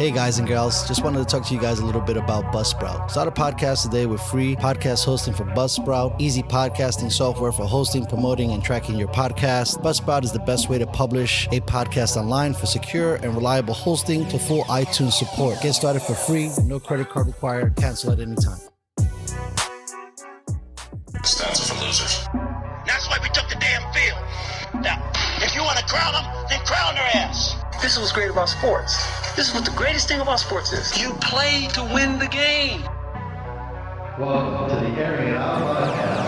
Hey guys and girls, just wanted to talk to you guys a little bit about Buzzsprout. Start a podcast today with free podcast hosting for Buzzsprout, easy podcasting software for hosting, promoting, and tracking your podcast. Buzzsprout is the best way to publish a podcast online for secure and reliable hosting to full iTunes support. Get started for free, no credit card required, cancel at any time. Stats are for losers. That's why we took the damn field. Now, if you want to crown them, then crown their ass. This is what's great about sports. This is what the greatest thing about sports is. You play to win the game. Welcome to the Airin podcast.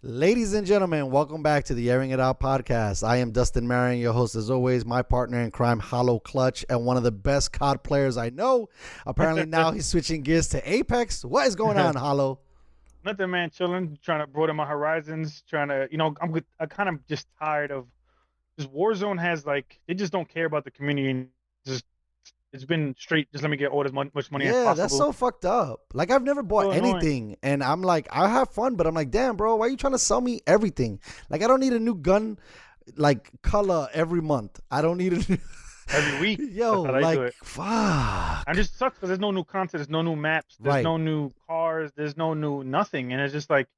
Ladies and gentlemen, welcome back to the Airing It Out podcast. I am Dustin Marion, your host as always, my partner in crime, Hollow Clutch, and one of the best COD players I know. Apparently now he's switching gears to Apex. What is going on, Hollow? Nothing, man. Chilling, trying to broaden my horizons. Trying to, I'm kind of just tired of this. Warzone has they just don't care about the community. And just it's been straight. Just let me get all as much money as possible. Yeah, that's so fucked up. Like, I've never bought anything, and I'm like, I have fun, but I'm like, damn, bro, why are you trying to sell me everything? Like, I don't need a new gun, like, color every month. I don't need a every week. Yo, like, fuck. And it just sucks because there's no new content, there's no new maps, there's no new cars, there's no new nothing, and it's just like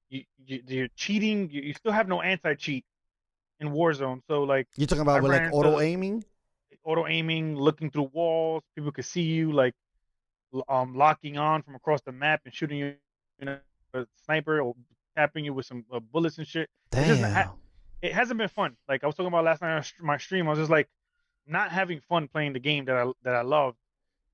you're cheating. You still have no anti-cheat in Warzone. So like, you're talking about with like auto aiming. Auto aiming, looking through walls, people could see you like locking on from across the map and shooting you in a sniper or tapping you with some bullets and shit. Damn. It hasn't been fun. Like I was talking about last night on my stream, I was just like not having fun playing the game that I love,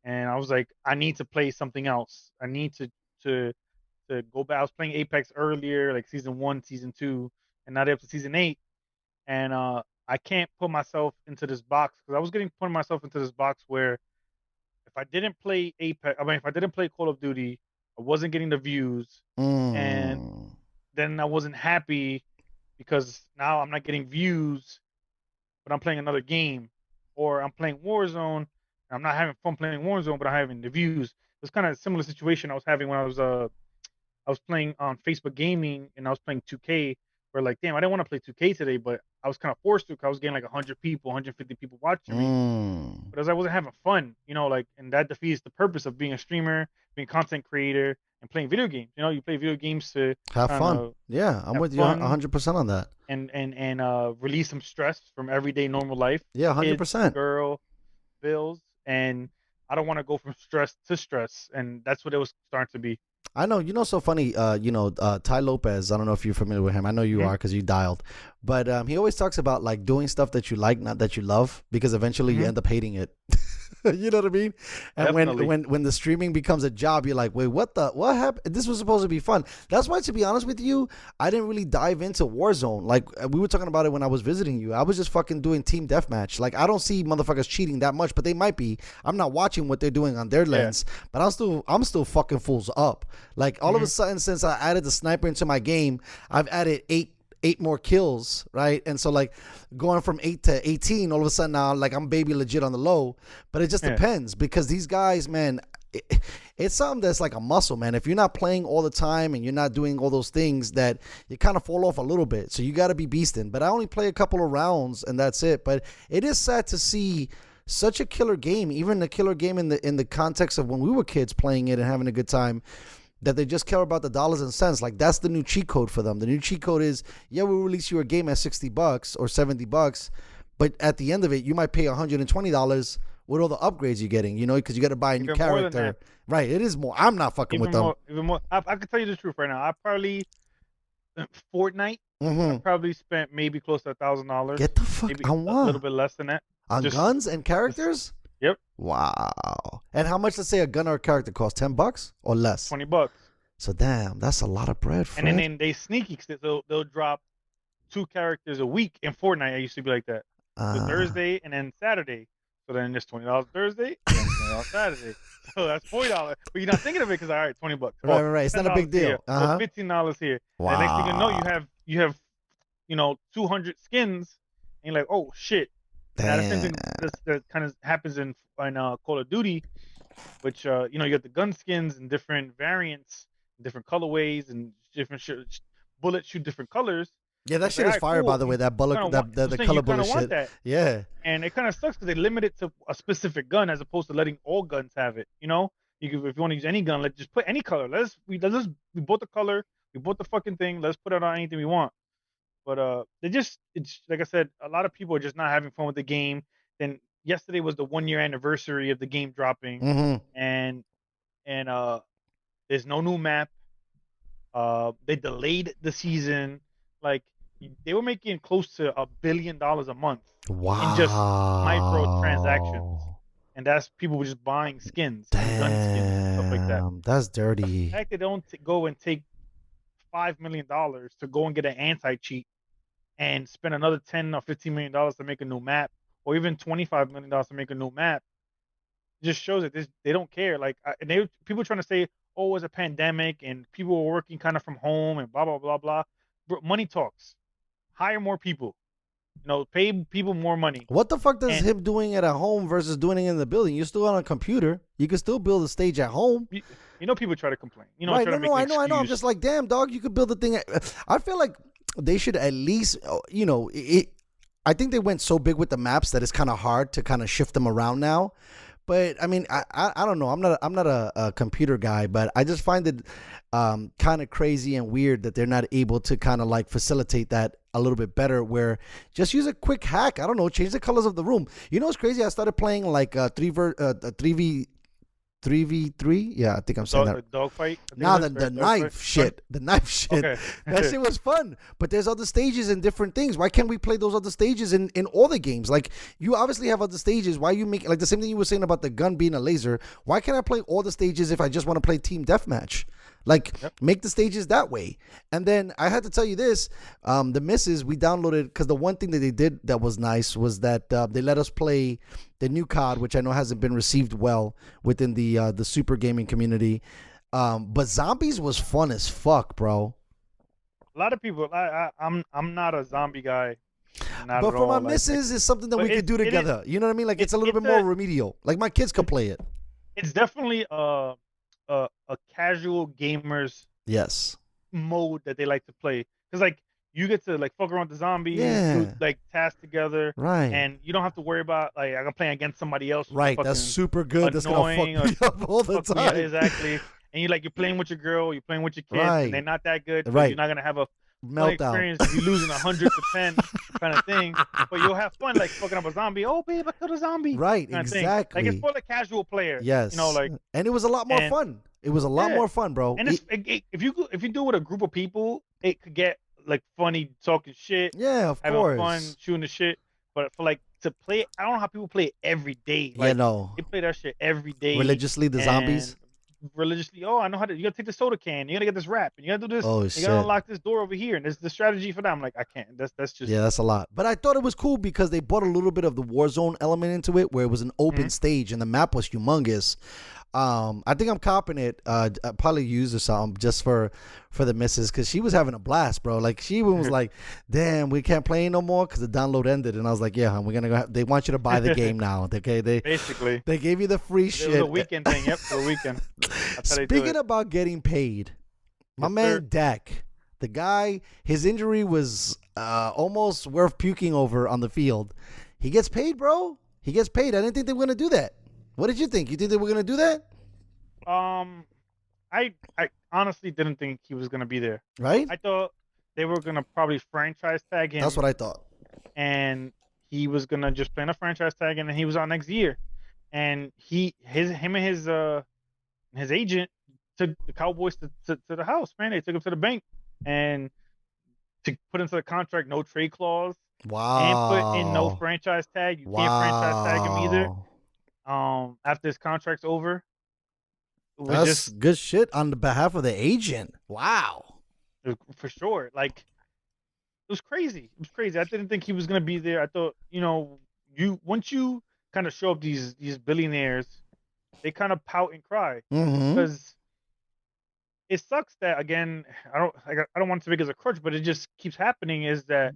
and I was like, I need to play something else. I need to go back. I was playing Apex earlier, like season 1, season 2, and now they're up to season 8, and I can't put myself into this box because I was putting myself into this box where if I didn't play Apex, if I didn't play Call of Duty, I wasn't getting the views, and then I wasn't happy because now I'm not getting views, but I'm playing another game, or I'm playing Warzone, and I'm not having fun playing Warzone, but I'm having the views. It's kind of a similar situation I was having when I was playing on Facebook Gaming, and I was playing 2K. Where like, damn, I didn't want to play 2K today, but I was kind of forced to because I was getting like 100 people, 150 people watching me. But as I wasn't having fun, and that defeats the purpose of being a streamer, being a content creator, and playing video games. You play video games to have fun. Yeah, I'm with you 100% on that. And release some stress from everyday normal life. Yeah, 100%. Kids, girl, bills, and I don't want to go from stress to stress, and that's what it was starting to be. I know, so funny, Ty Lopez, I don't know if you're familiar with him. I know you are because you dialed. But he always talks about, like, doing stuff that you like, not that you love, because eventually you end up hating it. You know what I mean? And when the streaming becomes a job, you're like, wait, what happened? This was supposed to be fun. That's why, to be honest with you, I didn't really dive into Warzone. Like, we were talking about it when I was visiting you. I was just fucking doing team deathmatch. Like, I don't see motherfuckers cheating that much, but they might be. I'm not watching what they're doing on their lens, but I'm still fucking fools up. Like, all of a sudden, since I added the sniper into my game, I've added eight more kills, right? And so like going from 8 to 18, all of a sudden now like I'm baby legit on the low. But it just depends, because these guys, man, it's something that's like a muscle, man. If you're not playing all the time and you're not doing all those things, that you kind of fall off a little bit. So you got to be beasting. But I only play a couple of rounds and that's it. But it is sad to see such a killer game, even a killer game in the context of when we were kids playing it and having a good time, that they just care about the dollars and cents. Like, that's the new cheat code for them. The new cheat code is, we'll release you a game at $60 or $70, but at the end of it, you might pay $120 with all the upgrades you're getting, because you got to buy a new character. Right, it is more. I'm not fucking with them. Even more. I can tell you the truth right now. I probably, Fortnite, I probably spent maybe close to $1,000. Get the fuck on what? A little bit less than that. On guns and characters? Yep. Wow. And how much, let's say, a gun or a character cost? $10 or less? $20. So damn, that's a lot of bread, Fred. And then they sneaky, they'll drop 2 characters a week in Fortnite. I used to be like that. So Thursday and then Saturday. So then it's $20 Thursday and then $20 Saturday. So that's $40. But you're not thinking of it because all right, $20. Right. It's not a big deal. Here, $15 here. Wow. And next thing you know, you have 200 skins, and you're like, oh shit. Now, the same thing that kind of happens in Call of Duty, which you know, you got the gun skins and different variants, different colorways, and different bullets shoot different colors. Yeah, that It's shit like, all is right, fire, cool. by the way. That bullet, the You color kind bullet of want shit. that, Yeah. and it kind of sucks because they limit it to a specific gun as opposed to letting all guns have it. You know, if you want to use any gun, let's just put any color. We bought the color, we bought the fucking thing. Let's put it on anything we want. But it's like I said, a lot of people are just not having fun with the game. Then yesterday was the 1 year anniversary of the game dropping, Mm-hmm. and there's no new map. They delayed the season. Like they were making close to $1 billion a month in just microtransactions, Wow. and that's people were just buying skins and gun skins and stuff like that. Damn, that's The dirty. fact they don't go and take $5 million to go and get an anti-cheat and spend another $10 or $15 million to make a new map, or even $25 million to make a new map, just shows that they don't care. Like, and people trying to say, oh, it's a pandemic and people were working kind of from home and blah blah blah blah. Bro, money talks. Hire more people. You know, pay people more money. What the fuck does And him doing it at home versus doing it in the building? You're still on a computer. You can still build a stage at home. you know, people try to complain. You know, Right? try to make I an know. I'm excuse. just like, damn, dog. You could build the thing. I feel like they should at least, you know, I think they went so big with the maps that it's kind of hard to kind of shift them around now. But I mean, I don't know. I'm not a computer guy, but I just find it kind of crazy and weird that they're not able to kind of like facilitate that a little bit better. Where just use a quick hack. I don't know, change the colors of the room. You know what's crazy? I started playing like 3v3. Yeah, I think I'm saying that. Dogfight. Nah, the knife shit. The knife shit. Okay. That shit was fun. But there's other stages and different things. Why can't we play those other stages in all the games? Like, you obviously have other stages. Why you make, like, the same thing you were saying about the gun being a laser. Why can't I play all the stages if I just want to play team deathmatch? Like, make the stages that way. And then I had to tell you this, the misses, we downloaded, because the one thing that they did that was nice was that they let us play the new COD, which I know hasn't been received well within the super gaming community. But zombies was fun as fuck, bro. A lot of people, I'm not a zombie guy. Not But at for my all. missus, it's something that but we could do together. You know what I mean? Like, it's a little bit more remedial. Like, my kids could play it. It's definitely a casual gamers Yes. mode that they like to play, because like you get to like fuck around with the zombies, Yeah. do like tasks together, Right. and you don't have to worry about like I'm playing against somebody else. Right. That's super good. That's gonna fuck annoying me up all the fuck me up, time. exactly. And you're playing with your girl, you're playing with your kids, Right. and they're not that good. So Right. You're not gonna have a fun Meltdown. experience if you're losing 100 to 10 kind of thing. But you'll have fun like fucking up a zombie. Oh babe, I killed a zombie. Right. Kind of thing. Exactly. Like it's for the casual player. Yes. You know, like, and it was a lot more and- fun. It was a lot Yeah. more fun, bro. and if you do it with a group of people, it could get like funny talking shit, Yeah, of having course. fun, shooting the shit. But for like to play, I don't know how people play it every day. Yeah, Like, no. they play that shit every day Religiously, the zombies. and religiously. Oh, I know how to. You gotta take the soda can. You gotta get this wrap, and you gotta do this. Oh, you shit. gotta unlock this door over here, and there's the strategy for that. I'm like, I can't. That's just Yeah, that's a lot. But I thought it was cool because they brought a little bit of the Warzone element into it, where it was an open stage and the map was humongous. I think I'm copping it. I probably use or something just for the missus, because she was having a blast, bro. Like, she even was like, "Damn, we can't play no more because the download ended." And I was like, "Yeah, hon, we're gonna go. They want you to buy the game now. Okay, basically. they gave you the free It shit. was a weekend thing. Yep, for a weekend. That's how they do Speaking it. about getting paid, my Yes, man sir. Dak, the guy, his injury was almost worth puking over on the field. He gets paid, bro. He gets paid. I didn't think they were gonna do that. What did you think? You think they were gonna do that? I honestly didn't think he was gonna be there. Right? I thought they were gonna probably franchise tag him. That's what I thought. And he was gonna just play in a franchise tag, and then he was on next year. And him and his agent took the Cowboys to the house, man. They took him to the bank and to put into the contract no trade clause Wow. and put in no franchise tag. You can't franchise tag him either. After his contract's over. It was That's good shit on the behalf of the agent. Wow. for sure. Like, it was crazy. It was crazy. I didn't think he was gonna be there. I thought, once you kind of show up these billionaires, they kind of pout and cry Mm-hmm. because it sucks that, again, I don't want to make it as a crutch, but it just keeps happening. Is that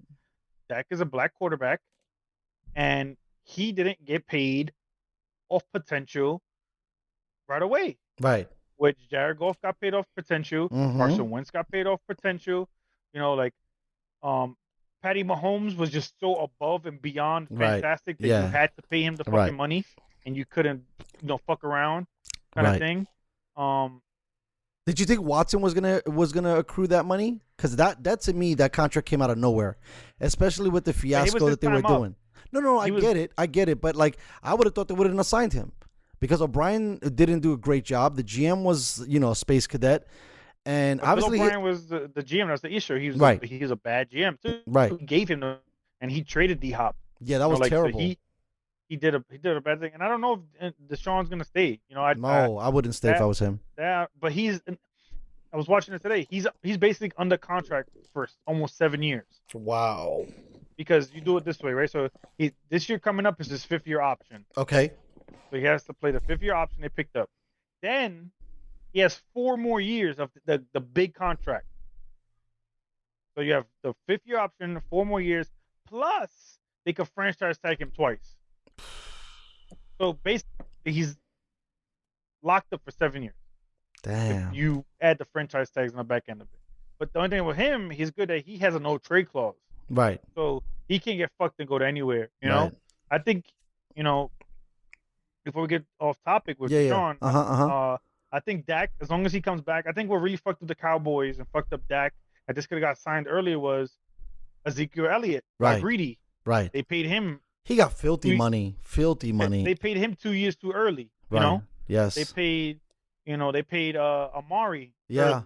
Dak is a black quarterback, and he didn't get paid off potential right away. Right. Which Jared Goff got paid off potential. Carson Wentz got paid off potential. Like Patty Mahomes was just so above and beyond Right. fantastic that Yeah. you had to pay him the fucking Right. money, and you couldn't, fuck around, kind of Right. thing. Did you think Watson was gonna accrue that money? Because that to me, that contract came out of nowhere, especially with the fiasco that they were doing. No, I get it, but like I would have thought they wouldn't have signed him because O'Brien didn't do a great job. The GM was, a space cadet, and But obviously O'Brien was the GM. That's the issue. He was Right. he was a bad GM too. Right. Who gave him and he traded D Hop. Yeah, that was terrible. So he did a bad thing, and I don't know if Deshaun's gonna stay. I wouldn't stay if I was him. But I was watching it today. He's basically under contract for almost 7 years. Wow. Because you do it this way, right? So this year coming up is his 5th-year option. Okay. So he has to play the 5th-year option they picked up. Then he has 4 more years of the big contract. So you have the 5th-year option, 4 more years, plus they could franchise tag him twice. So basically, he's locked up for 7 years. Damn. If you add the franchise tags on the back end of it. But the only thing with him, he's good that he has a no trade clause. Right. So he can't get fucked and go to anywhere. You know? I think, before we get off topic with Sean, I think Dak, as long as he comes back, I think what really fucked up the Cowboys and fucked up Dak, that this could have got signed earlier, was Ezekiel Elliott. Right. Greedy. Right. They paid him. He got filthy money. Filthy money. They paid him 2 years too early. Right. You know? Yes. They paid Amari. Yeah.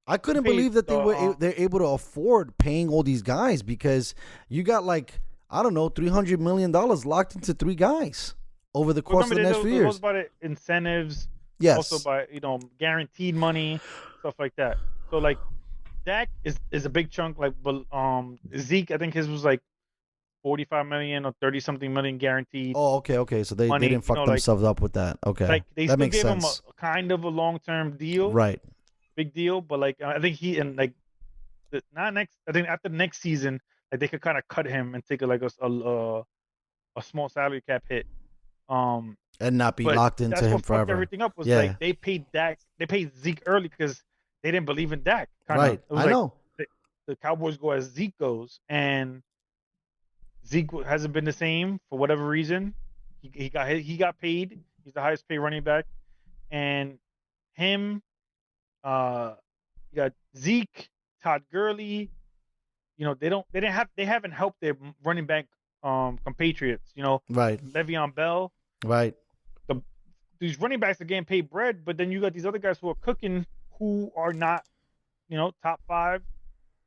I couldn't believe that they're able to afford paying all these guys, because you got $300 million locked into 3 guys over the course of the next few years. It goes by the incentives. Yes. Also by guaranteed money, stuff like that. So like Dak is a big chunk. Like Zeke, I think his was like 45 million or 30 something million guaranteed. Oh, okay. So they didn't fuck themselves up with that. Okay, like they that still makes gave sense. him a kind of a long-term deal. Right. Big deal, but like I think I think after next season, like they could kind of cut him and take a small salary cap hit. And not be locked into him forever. Everything up was like they paid Zeke early because they didn't believe in Dak. Right. I know. The Cowboys go as Zeke goes, and Zeke hasn't been the same for whatever reason. He got paid. He's the highest paid running back, and him. You got Zeke, Todd Gurley. They haven't helped their running back compatriots. Right. Le'Veon Bell. Right. These running backs are getting paid bread, but then you got these other guys who are cooking, who are not, top 5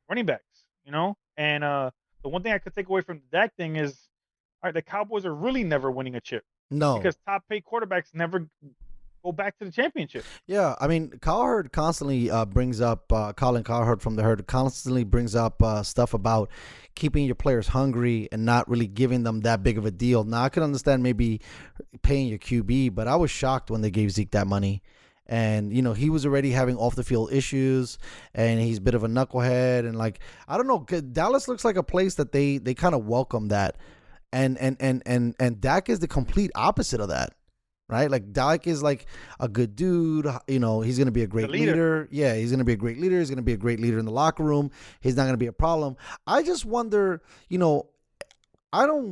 running backs. And the one thing I could take away from the Dak thing is, all right, the Cowboys are really never winning a chip. No. Because top paid quarterbacks never go back to the championship. Yeah, I mean, Cowherd constantly brings up, Colin Cowherd from the Herd constantly brings up stuff about keeping your players hungry and not really giving them that big of a deal. Now, I can understand maybe paying your QB, but I was shocked when they gave Zeke that money. And, he was already having off the field issues, and he's a bit of a knucklehead. And I don't know, Dallas looks like a place that they kind of welcome that. And Dak is the complete opposite of that. Right? Like Dak is like a good dude. He's going to be a great leader. Yeah, he's going to be a great leader. He's going to be a great leader in the locker room. He's not going to be a problem. I just wonder, I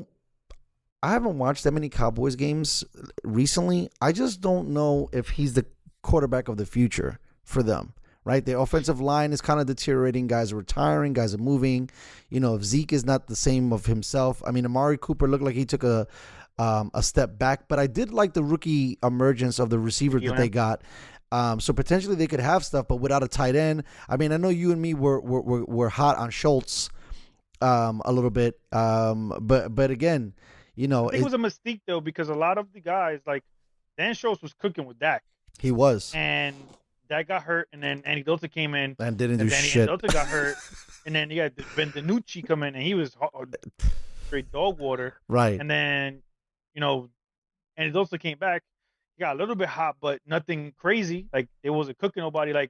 haven't watched that many Cowboys games recently. I just don't know if he's the quarterback of the future for them. Right? The offensive line is kind of deteriorating. Guys are retiring. Guys are moving. If Zeke is not the same of himself. I mean, Amari Cooper looked like he took a step back, but I did like the rookie emergence of the receiver that they got. So potentially they could have stuff, but without a tight end. I mean, I know you and me were hot on Schultz a little bit, but again, I think it was a mistake though, because a lot of the guys like Dan Schultz was cooking with Dak. He was, and Dak got hurt, and then Andy Dalton came in and didn't do shit. Andy Dalton got hurt, and then you got Ben DiNucci come in, and he was straight dog water. Right, and then. And it also came back. He got a little bit hot, but nothing crazy. Like, it wasn't cooking nobody. Like,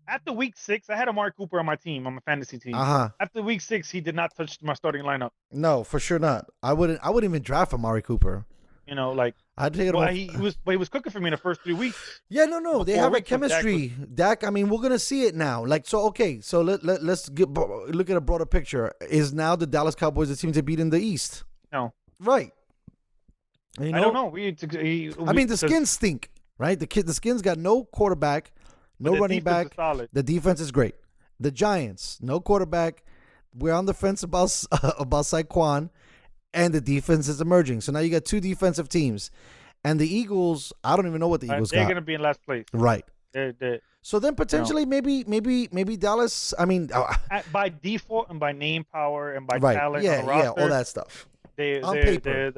after week 6, I had Amari Cooper on my team, on my fantasy team. After week 6, he did not touch my starting lineup. No, for sure not. I wouldn't even draft Amari Cooper. Like I'd take it well, off. he was cooking for me in the first 3 weeks. Yeah, no, they Before have a Rick, but Dak chemistry. Dak, I mean, we're gonna see it now. Like, so okay, so let's look at a broader picture. Is now the Dallas Cowboys the team to beat in the East? No, Right. You know? I don't know. I mean, the Skins stink, right? The Skins got no quarterback, no running back. The defense is great. The Giants, no quarterback. We're on the fence about Saquon, and the defense is emerging. So now you got two defensive teams, and the Eagles. I don't even know what the Eagles got. They're gonna be in last place. Right. They're, so then potentially maybe Dallas. I mean, by default and by name power and by right. talent, Yeah, on the roster, all that stuff. On paper,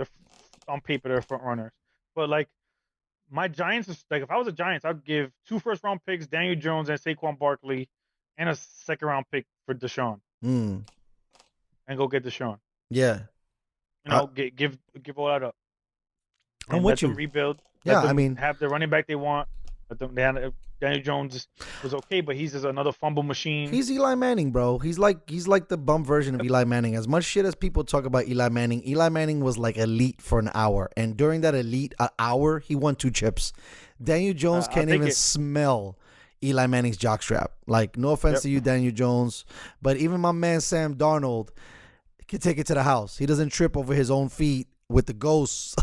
on paper, they're front runners. But like my Giants, like if I was a Giants, I'd give 2 first-round picks, Daniel Jones and Saquon Barkley, and a second-round pick for Deshaun, and go get Deshaun. Yeah, give all that up. And I'm let with them you. rebuild. Yeah, let them I mean, have the running back they want. Daniel Jones was okay, but he's just another fumble machine. He's Eli Manning, bro. He's like the bum version of Eli Manning. As much shit as people talk about Eli Manning was like elite for an hour, and during that elite hour, he won 2 chips. Daniel Jones can't even smell Eli Manning's jockstrap. Like, no offense to you, Daniel Jones, but even my man Sam Darnold can take it to the house. He doesn't trip over his own feet with the ghosts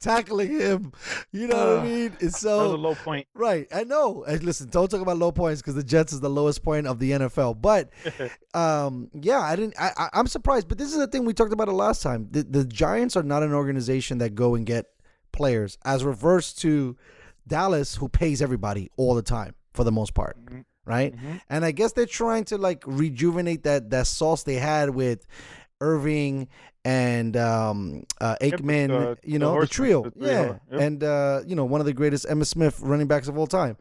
tackling him. You know what I mean? It's so that was a low point. Right. I know. And listen, don't talk about low points because the Jets is the lowest point of the NFL. But I'm surprised. But this is the thing, we talked about it last time. The Giants are not an organization that go and get players, as reverse to Dallas, who pays everybody all the time for the most part. Mm-hmm. Right. Mm-hmm. And I guess they're trying to like rejuvenate that sauce they had with Irving and Aikman, the trio. Yeah. Yep. And one of the greatest Emmitt Smith running backs of all time.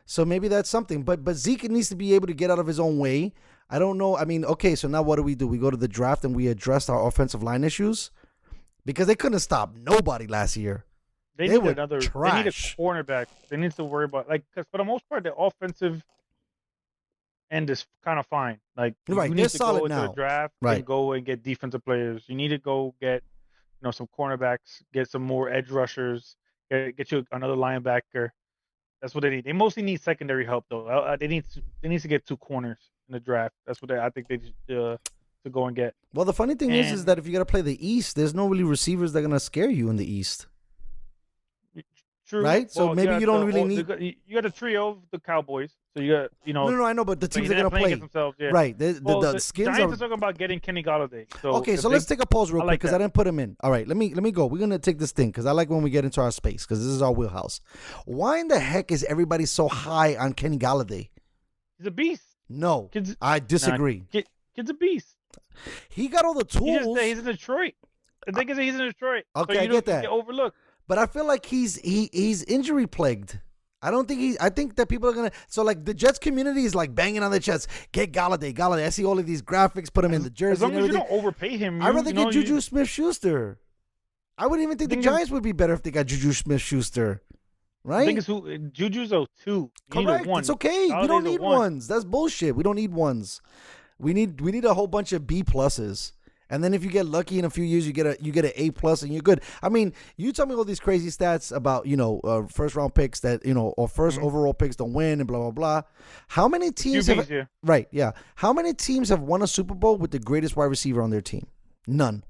So maybe that's something. But Zeke needs to be able to get out of his own way. I don't know. I mean, okay, so now what do? We go to the draft and we address our offensive line issues? Because they couldn't stop nobody last year. They need a cornerback. They need to worry about, like, because for the most part, the offensive end is kind of fine. Like, right, you need to go into the draft and go and get defensive players. You need to go get, some cornerbacks, get some more edge rushers, get you another linebacker. That's what they need. They mostly need secondary help, though. They need to get 2 corners in the draft. That's what I think they to go and get. Well, the funny thing is that if you got to play the East, there's no really receivers that are gonna scare you in the East. True. Right? So maybe you don't really need. You got a trio of the Cowboys. So you got, No, I know, but the teams are going to play. Themselves, yeah. Right. The Skins Giants are talking about getting Kenny Galladay. So let's take a pause real quick because I didn't put him in. All right, let me go. We're going to take this thing because I like when we get into our space because this is our wheelhouse. Why in the heck is everybody so high on Kenny Galladay? He's a beast. No, I disagree. Kid's a beast. He got all the tools. He's in Detroit. The thing is that he's in Detroit. Okay, so I get that. Get overlooked. But I feel like he's injury plagued. I don't think I think that people are gonna. So like the Jets community is like banging on their chest. Get Galladay. I see all of these graphics. Put him in the jersey. As long and everything. as you don't overpay him. I'd rather get Juju Smith-Schuster. I wouldn't even think the Giants would be better if they got Juju Smith-Schuster. Right? The thing is, Juju's a 2. Correct. It's okay. We don't need ones. That's bullshit. We don't need ones. We need a whole bunch of B pluses. And then if you get lucky in a few years, you get an A plus and you're good. I mean, you tell me all these crazy stats about, first round picks that, or first overall picks don't win and blah, blah, blah. How many teams Right, yeah. How many teams have won a Super Bowl with the greatest wide receiver on their team? None.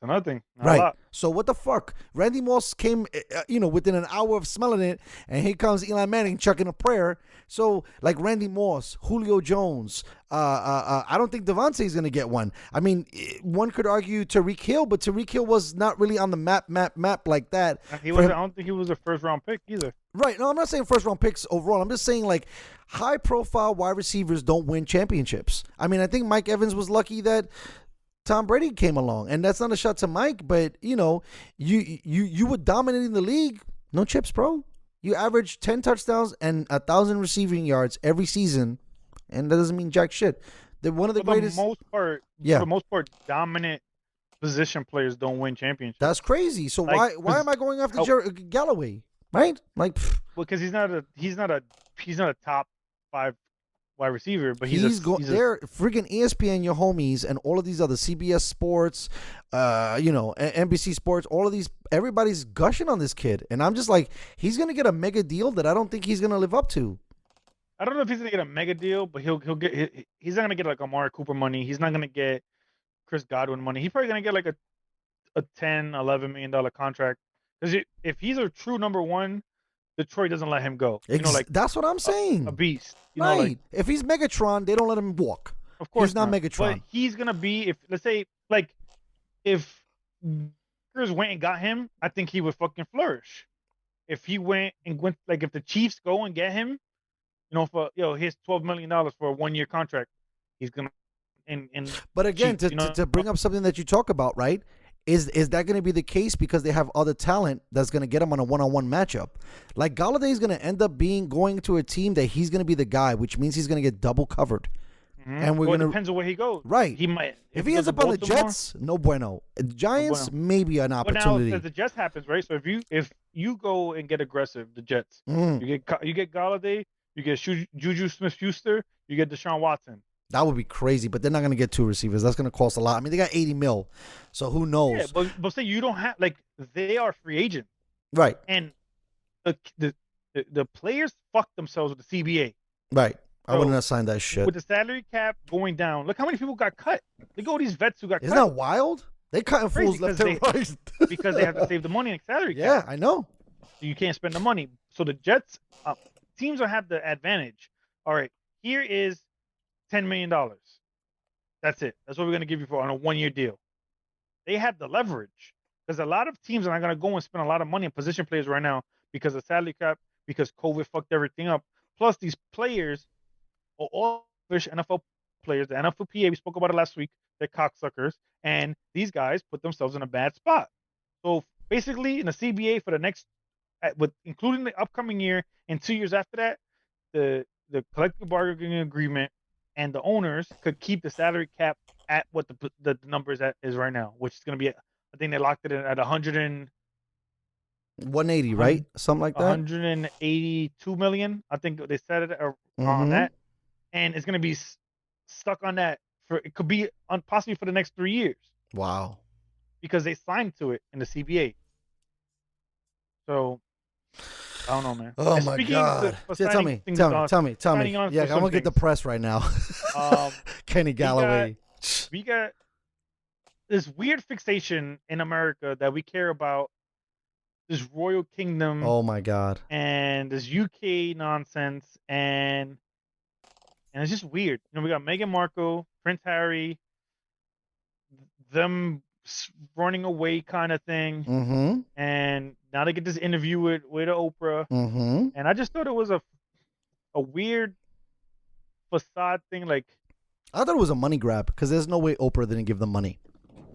Another thing. Right. So what the fuck? Randy Moss came, within an hour of smelling it, and here comes Eli Manning chucking a prayer. So like Randy Moss, Julio Jones, I don't think Devontae is gonna get one. I mean, one could argue Tyreek Hill, but Tyreek Hill was not really on the map like that. I don't think he was a first round pick either. Right. No, I'm not saying first round picks overall. I'm just saying like high profile wide receivers don't win championships. I mean, I think Mike Evans was lucky that Tom Brady came along, and that's not a shot to Mike, but you were dominating the league. No chips, bro. You average 10 touchdowns and 1,000 receiving yards every season, and that doesn't mean jack shit. They're one of the greatest. For the most part, dominant position players don't win championships. That's crazy. So why am I going after Galloway? Right? Like, because he's not a top 5 wide receiver, but they're freaking ESPN, your homies, and all of these other CBS Sports, NBC Sports, all of these, everybody's gushing on this kid, and I'm just like, he's gonna get a mega deal that I don't think he's gonna live up to. I don't know if he's gonna get a mega deal, but he's not gonna get like Amari Cooper money. He's not gonna get Chris Godwin money. He's probably gonna get like a $10-11 million contract, because if he's a true number one, Detroit doesn't let him go. That's what I'm saying. A beast. Right. If he's Megatron, they don't let him walk. Of course he's not Megatron. But he's gonna be, if let's say, like, if Packers went and got him, I think he would fucking flourish. If he went, like, if the Chiefs go and get him, for here's $12 million for a 1-year contract, he's gonna. But again, to bring up something that you talk about, right? Is that going to be the case because they have other talent that's going to get him on a one-on-one matchup? Like, Galladay is going to end up going to a team that he's going to be the guy, which means he's going to get double covered. Mm-hmm. And it depends on where he goes. Right. He might. If he ends up on the Jets, no bueno. Giants, maybe an opportunity. But now, the Jets happens, right? So if you go and get aggressive, the Jets, you get Galladay, you get Juju Smith-Schuster, you get Deshaun Watson. That would be crazy, but they're not going to get 2 receivers. That's going to cost a lot. I mean, they got $80 million, so who knows? Yeah, but say you don't have, like, they are free agents, right? And the players fuck themselves with the CBA, right? I wouldn't have signed that shit. With the salary cap going down, look how many people got cut. Look at all these vets who got cut. Isn't that wild? They cutting fools left and right because they have to save the money in salary cap. Yeah, I know. So you can't spend the money. So the Jets teams will have the advantage. All right, here is $10 million. That's it. That's what we're going to give you on a 1-year deal. They have the leverage, because a lot of teams are not going to go and spend a lot of money on position players right now because of salary cap, because COVID fucked everything up. Plus, these players are all fish NFL players. The NFLPA, we spoke about it last week, they're cocksuckers, and these guys put themselves in a bad spot. So basically, in the CBA for the next, including the upcoming year and 2 years after that, the collective bargaining agreement and the owners could keep the salary cap at what the numbers is right now, which is going to be, I think they locked it in at 180, right? Something like that. 182 million. I think they set it on that, and it's going to be stuck on that it could be possibly for the next 3 years. Wow. Because they signed to it in the CBA. So I don't know, man. Oh, my God. Tell me. Yeah, I'm going to get depressed right now. Kenny Galloway. We got this weird fixation in America that we care about this royal kingdom. Oh, my God. And this UK nonsense. And it's just weird. We got Meghan Markle, Prince Harry, them running away kind of thing. Mm-hmm. And now they get this interview with Oprah. Mm-hmm. And I just thought it was a weird facade thing. Like, I thought it was a money grab, because there's no way Oprah didn't give them money.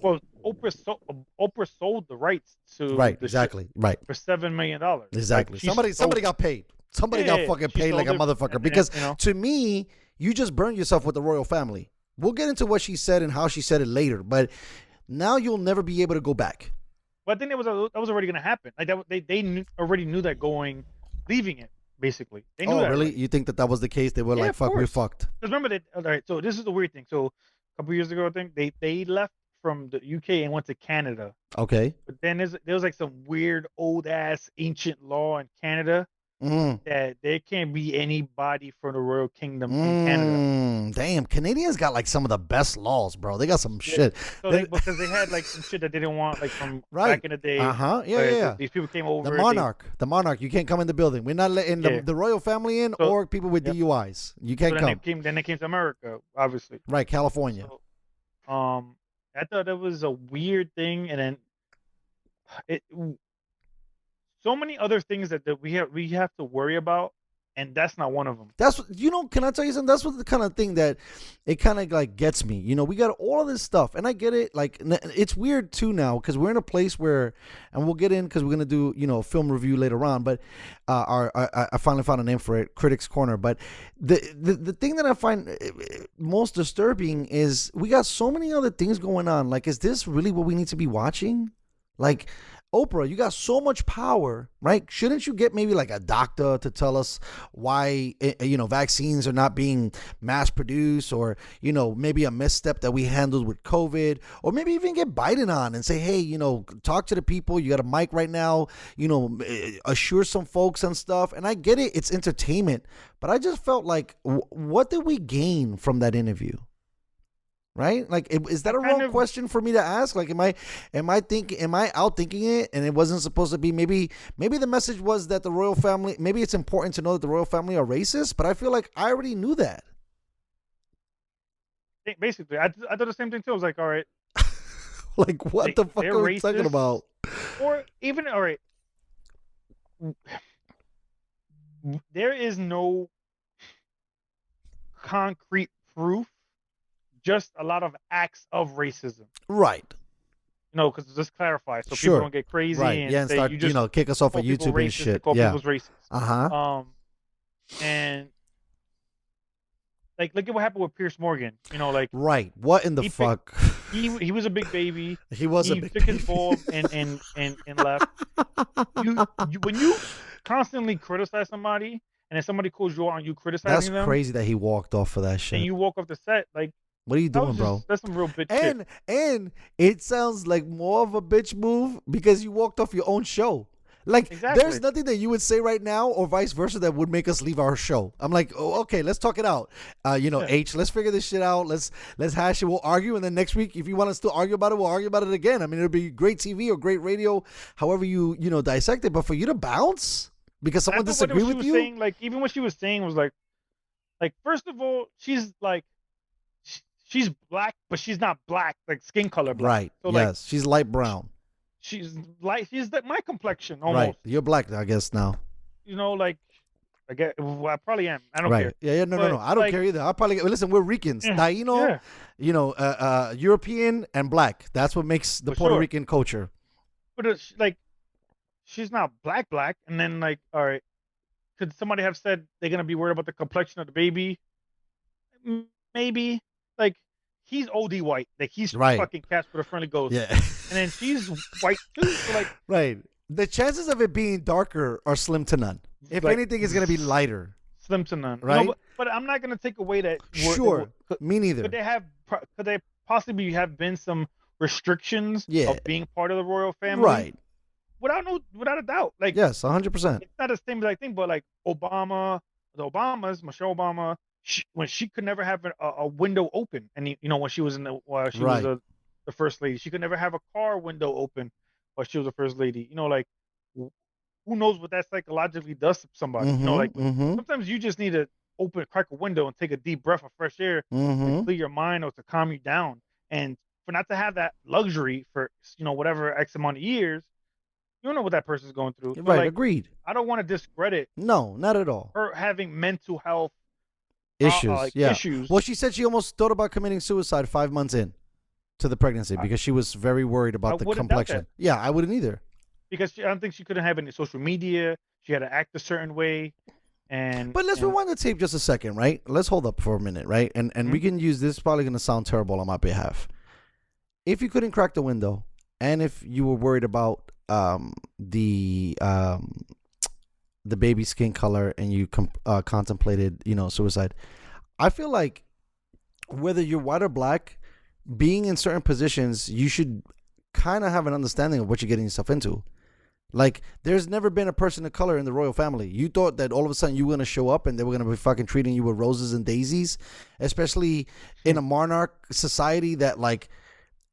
Well, Oprah sold the rights to right for $7 million. Exactly. Like, somebody got paid. Somebody got fucking paid like a motherfucker. Because to me, you just burned yourself with the royal family. We'll get into what she said and how she said it later, but now you'll never be able to go back. But I think that was already going to happen. Like they already knew that leaving it, basically. They knew that really? already. You think that was the case? They were like, fuck, we're fucked. Because remember that. All right, so this is the weird thing. So a couple years ago, I think they left from the UK and went to Canada. Okay. But then there was like some weird old ass ancient law in Canada that there can't be anybody from the royal kingdom in Canada. Damn, Canadians got like some of the best laws, bro. They got some shit. So because they had like some shit that they didn't want, like from back in the day. Yeah. These people came over. The monarch. You can't come in the building. We're not letting the royal family in or people with DUIs. You can't come. Then they came to America, obviously. Right, California. So, I thought it was a weird thing, and then so many other things that we have to worry about, and that's not one of them. That's can I tell you something? That's what the kind of thing that it kind of like gets me. We got all of this stuff, and I get it. Like, it's weird too now, because we're in a place where, and we'll get in because we're gonna do a film review later on. But I finally found a name for it, Critics Corner. But the thing that I find most disturbing is we got so many other things going on. Like, is this really what we need to be watching? Like, Oprah, you got so much power, right? Shouldn't you get maybe like a doctor to tell us why, vaccines are not being mass produced, or, maybe a misstep that we handled with COVID, or maybe even get Biden on and say, hey, talk to the people. You got a mic right now, assure some folks and stuff. And I get it. It's entertainment. But I just felt like, what did we gain from that interview? Right? Like, is that a wrong question for me to ask? Like, am I out thinking it, and it wasn't supposed to be? Maybe the message was that the royal family, maybe it's important to know that the royal family are racist, but I feel like I already knew that. Basically, I thought the same thing too. I was like, all right. Like, what the fuck are we talking about? Or even, all right. There is no concrete proof, just a lot of acts of racism. Right. Because just clarify so Sure. people don't get crazy and and say start, you just kick us off of call people YouTube and racist, shit. call Yeah. people's racist. And like, look at what happened with Pierce Morgan. Right. What in the fuck? He was a big baby. He was a big took baby. his ball and left. When you constantly criticize somebody, and then somebody calls you out on you criticizing them, That's crazy that he walked off for that shit. and you walk off the set, like, what are you doing, bro? That's some real bitch shit. And it sounds like more of a bitch move because you walked off your own show. Like, Exactly. There's nothing that you would say right now or vice versa that would make us leave our show. I'm like, oh, okay, let's talk it out. H, let's figure this shit out. Let's hash it. We'll argue, and then next week, if you want to still argue about it, we'll argue about it again. I mean, it'll be great TV or great radio, however you dissect it. But for you to bounce because someone disagreed with you, saying, like, even what she was saying was like first of all, she's like, she's black, but she's not black, like skin color black. right? So, Yes, she's light brown. She's light. She's my complexion almost. Right, you're black, I guess now. Like, I guess, well, I probably am. I don't Right. care. Yeah. No. I don't care either. I'll probably listen. We're Ricans, Taino, European and black. That's what makes the Puerto Rican culture. But it's like, she's not black, and then, like, all right, could somebody have said they're gonna be worried about the complexion of the baby? Maybe. Like, he's OD white. Like, he's fucking Casper the Friendly Ghost. Yeah. And then she's white too. So, like, right. The chances of it being darker are slim to none. If like, anything, it's gonna be lighter. Slim to none. Right. But I'm not gonna take away that. Sure. Me neither. Could they possibly have been some restrictions of being part of the royal family? Right. Without a doubt. Like, yes, 100%. It's not the same as I think, but like Michelle Obama, when she could never have a window open, and when she was was the first lady, she could never have a car window open while she was the first lady. Like, who knows what that psychologically does to somebody? Sometimes you just need to crack a window and take a deep breath of fresh air to clear your mind or to calm you down. And for not to have that luxury for whatever X amount of years, you don't know what that person's going through. Right. Like, Agreed. I don't want to discredit. No, not at all. Her having mental health issues. issues. Well, she said she almost thought about committing suicide 5 months in to the pregnancy because she was very worried about the complexion. Yeah, I wouldn't either. Because I don't think she couldn't have any social media. She had to act a certain way. But let's rewind the tape just a second, right? Let's hold up for a minute, right? And we can use this. Probably going to sound terrible on my behalf. If you couldn't crack the window, and if you were worried about the baby skin color, and you contemplated, suicide, I feel like whether you're white or black, being in certain positions, you should kind of have an understanding of what you're getting yourself into. Like, there's never been a person of color in the royal family. You thought that all of a sudden you were going to show up and they were going to be fucking treating you with roses and daisies, especially in a monarch society that, like,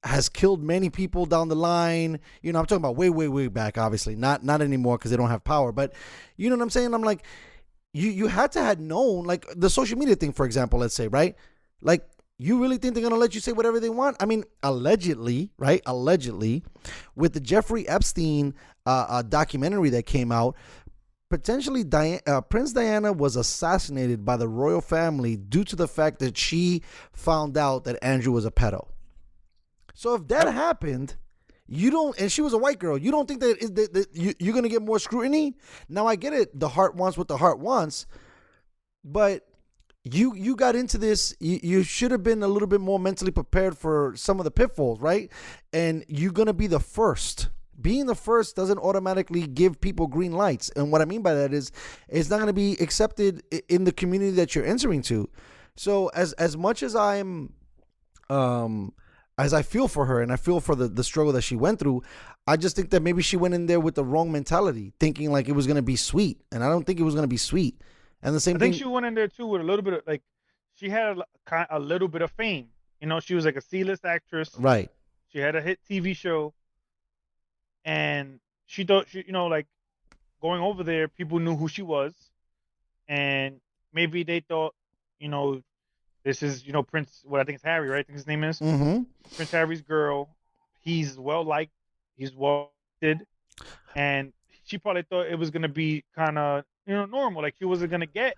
has killed many people down the line. I'm talking about way, way, way back, obviously. Not anymore because they don't have power. But you know what I'm saying? I'm like, you had to have known, like, the social media thing, for example, let's say, right? Like, you really think they're going to let you say whatever they want? I mean, allegedly, right? Allegedly, with the Jeffrey Epstein documentary that came out, potentially Prince Diana was assassinated by the royal family due to the fact that she found out that Andrew was a pedo. So if that happened, and she was a white girl, you don't think that you're going to get more scrutiny? Now, I get it. The heart wants what the heart wants, but you got into this. You should have been a little bit more mentally prepared for some of the pitfalls, right? And you're going to be the first being the first doesn't automatically give people green lights. And what I mean by that is it's not going to be accepted in the community that you're entering to. So as much as as I feel for her and I feel for the struggle that she went through, I just think that maybe she went in there with the wrong mentality, thinking like it was going to be sweet. And I don't think it was going to be sweet. And the same I thing. think she went in there too with a little bit of like, she had a little bit of fame. You know, she was like a C-list actress. Right. She had a hit TV show. And she thought, you know, like going over there, people knew who she was. And maybe they thought, you know, this is, you know, Prince, what I think it's Harry, right? I think his name is. Mm-hmm. Prince Harry's girl. He's well-liked. He's well-did. And she probably thought it was going to be kind of, you know, normal. Like, she wasn't going to get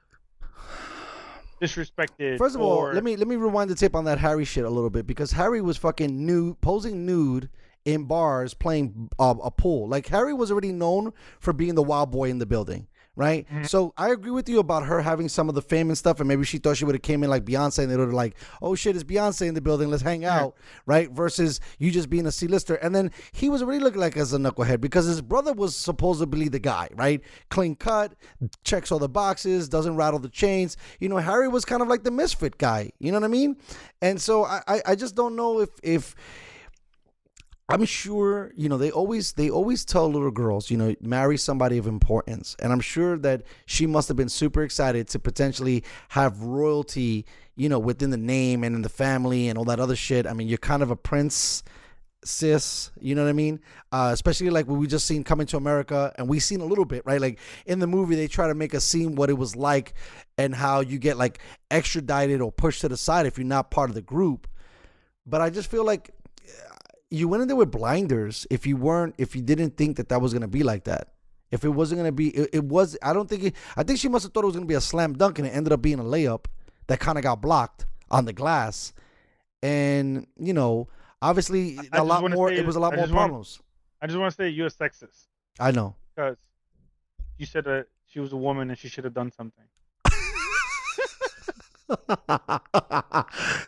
disrespected. First of all, let me rewind the tape on that Harry shit a little bit, because Harry was fucking nude, posing nude in bars playing a pool. Like, Harry was already known for being the wild boy in the building, right? Mm-hmm. So I agree with you about her having some of the fame and stuff, and maybe she thought she would have came in like Beyonce and they would have like, oh shit, it's Beyonce in the building, let's hang out, right? Versus you just being a C-lister. And then he was already looking like as a knucklehead because his brother was supposedly the guy, right? Clean cut, checks all the boxes, doesn't rattle the chains. You know, Harry was kind of like the misfit guy, you know what I mean? And so I just don't know if I'm sure, you know, they always tell little girls, you know, marry somebody of importance. And I'm sure that she must have been super excited to potentially have royalty, you know, within the name and in the family and all that other shit. I mean, you're kind of a prince, sis, you know what I mean? Especially like what we just seen Coming to America, and we seen a little bit, right? Like in the movie, they try to make us see what it was like and how you get like extradited or pushed to the side if you're not part of the group. But I just feel like you went in there with blinders if you didn't think that was going to be like that. If it wasn't going to be, it was, I think she must have thought it was going to be a slam dunk, and it ended up being a layup that kind of got blocked on the glass. And, you know, obviously it was a lot more problems. I just want to say you're a sexist. I know. Because you said that she was a woman and she should have done something.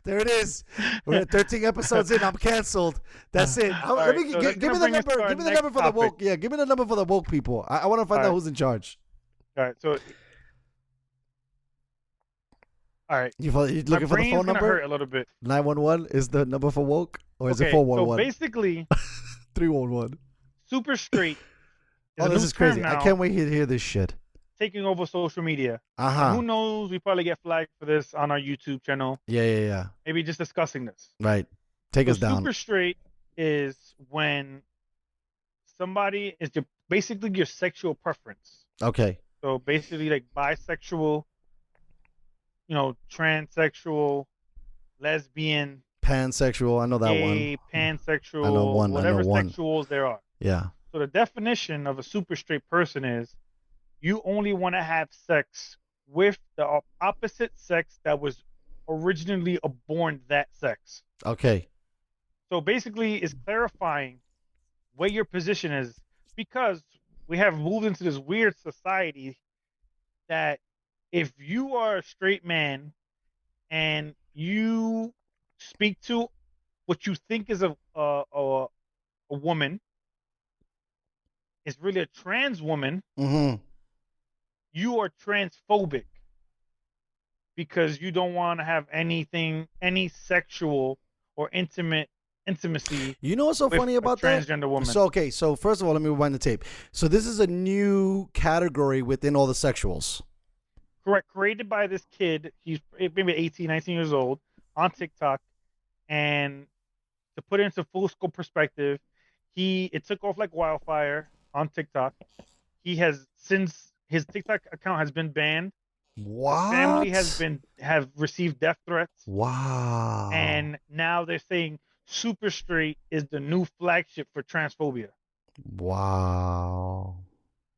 There it is. We're at 13 episodes in. I'm canceled. That's it. Give me the number. Give me the number for the woke. Yeah, give me the number for the woke people. I want to find out who's in charge. All right. So, all right. You looking for the phone number? Hurt a little bit. 911 is the number for woke, or is it 411? So basically, 311. Super straight. This is crazy. I can't wait to hear this shit. Taking over social media. Uh-huh. Who knows? We probably get flagged for this on our YouTube channel. Yeah. Maybe just discussing this. Right. Take us down. Super straight is when somebody is basically your sexual preference. Okay. So basically like bisexual, you know, transsexual, lesbian, pansexual. I know that gay, one. Pansexual. I know one. Whatever sexuals there are. Yeah. So the definition of a super straight person is you only want to have sex with the opposite sex that was originally born that sex. Okay. So basically, it's clarifying what your position is, because we have moved into this weird society that if you are a straight man and you speak to what you think is a woman, is really a trans woman, you are transphobic because you don't want to have any sexual or intimacy. You know what's so funny about that? Transgender woman. So first of all, let me rewind the tape. So this is a new category within all the sexuals. Correct. Created by this kid. He's maybe 18, 19 years old on TikTok. And to put it into full scope perspective, it took off like wildfire on TikTok. He has since his TikTok account has been banned. What? His family have received death threats. Wow. And now they're saying super straight is the new flagship for transphobia. Wow.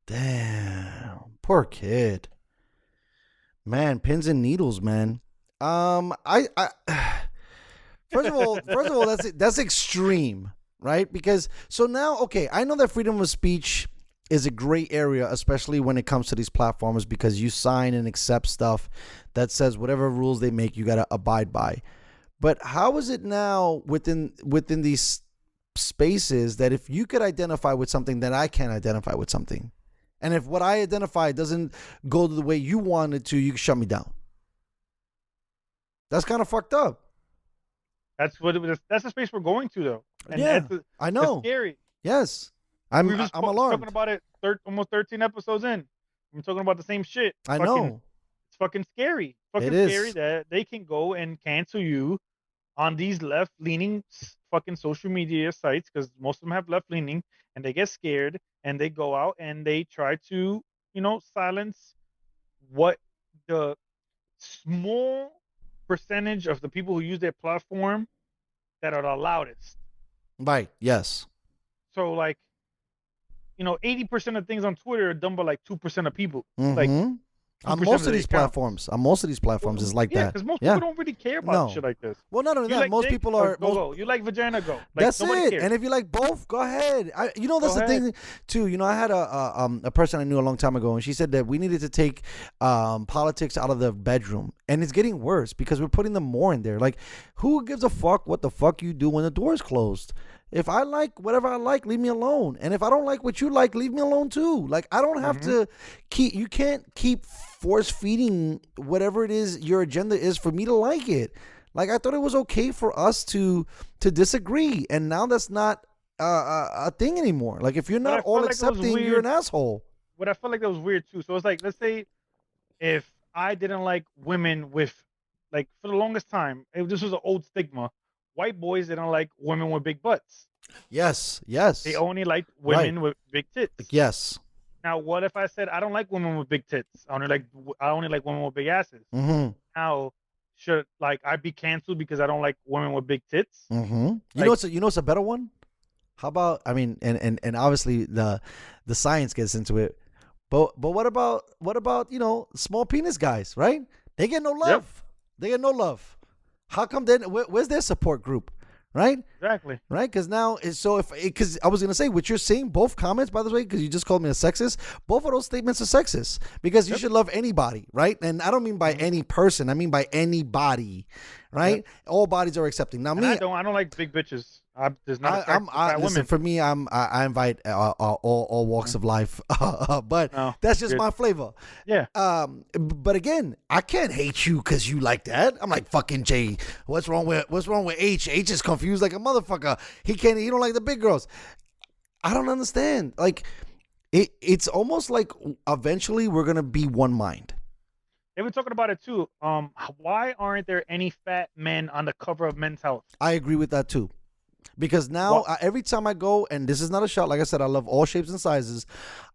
Damn. Poor kid. Man, pins and needles, man. I first of all, that's extreme, right? Because so now, okay, I know that freedom of speech is a gray area, especially when it comes to these platforms, because you sign and accept stuff that says whatever rules they make, you got to abide by. But how is it now within these spaces that if you could identify with something, then I can't identify with something. And if what I identify doesn't go the way you want it to, you can shut me down. That's kind of fucked up. That's the space we're going to, though. And yeah, I it's know. scary. Yes, I'm alarmed. Talking about it almost 13 episodes in. We're talking about the same shit. I know. It's fucking scary. Fucking scary that they can go and cancel you on these left-leaning fucking social media sites, because most of them have left-leaning, and they get scared and they go out and they try to, silence what the small percentage of the people who use their platform that are the loudest. Right. Yes. So, like, 80% of things on Twitter are done by like 2% of people. Mm-hmm. Like, on most of these platforms, is like that. Because most people don't really care about shit like this. Well, not only that, most people are. Go. You like vagina, go. Like, that's it. Cares. And if you like both, go ahead. That's the thing too. I had a person I knew a long time ago, and she said that we needed to take politics out of the bedroom, and it's getting worse because we're putting them more in there. Like, who gives a fuck what the fuck you do when the door is closed? If I like whatever I like, leave me alone. And if I don't like what you like, leave me alone too. Like, I don't have to you can't keep force feeding whatever it is your agenda is for me to like it. Like, I thought it was okay for us to disagree. And now that's not a thing anymore. Like, if you're not all accepting, you're an asshole. What I felt like that was weird too. So it's like, let's say if I didn't like women with, like, for the longest time, this was an old stigma. White boys didn't like women with big butts. Yes. They only liked women with big tits. Yes. Now, what if I said I don't like women with big tits? I only like women with big asses. Mm-hmm. Now, should I be canceled because I don't like women with big tits? Mm-hmm. You know what's a better one? How about, and obviously the science gets into it, but what about small penis guys, right? They get no love. Yep. They get no love. How come then? Where's their support group? Right? Exactly. Right? Because now, because I was going to say, what you're saying, both comments, by the way, because you just called me a sexist, both of those statements are sexist. Because you should love anybody, right? And I don't mean by any person. I mean by anybody, right? Yep. All bodies are accepting. Now, I don't like big bitches. Listen, for me, I invite all walks of life, but that's just my flavor. Yeah. But again, I can't hate you because you like that. I'm like, fucking Jay. What's wrong with H? H is confused like a motherfucker. He don't like the big girls. I don't understand. Like, it's almost like eventually we're gonna be one mind. They were talking about it too. Why aren't there any fat men on the cover of Men's Health? I agree with that too. Because now every time I go, and this is not a shot, like I said, I love all shapes and sizes.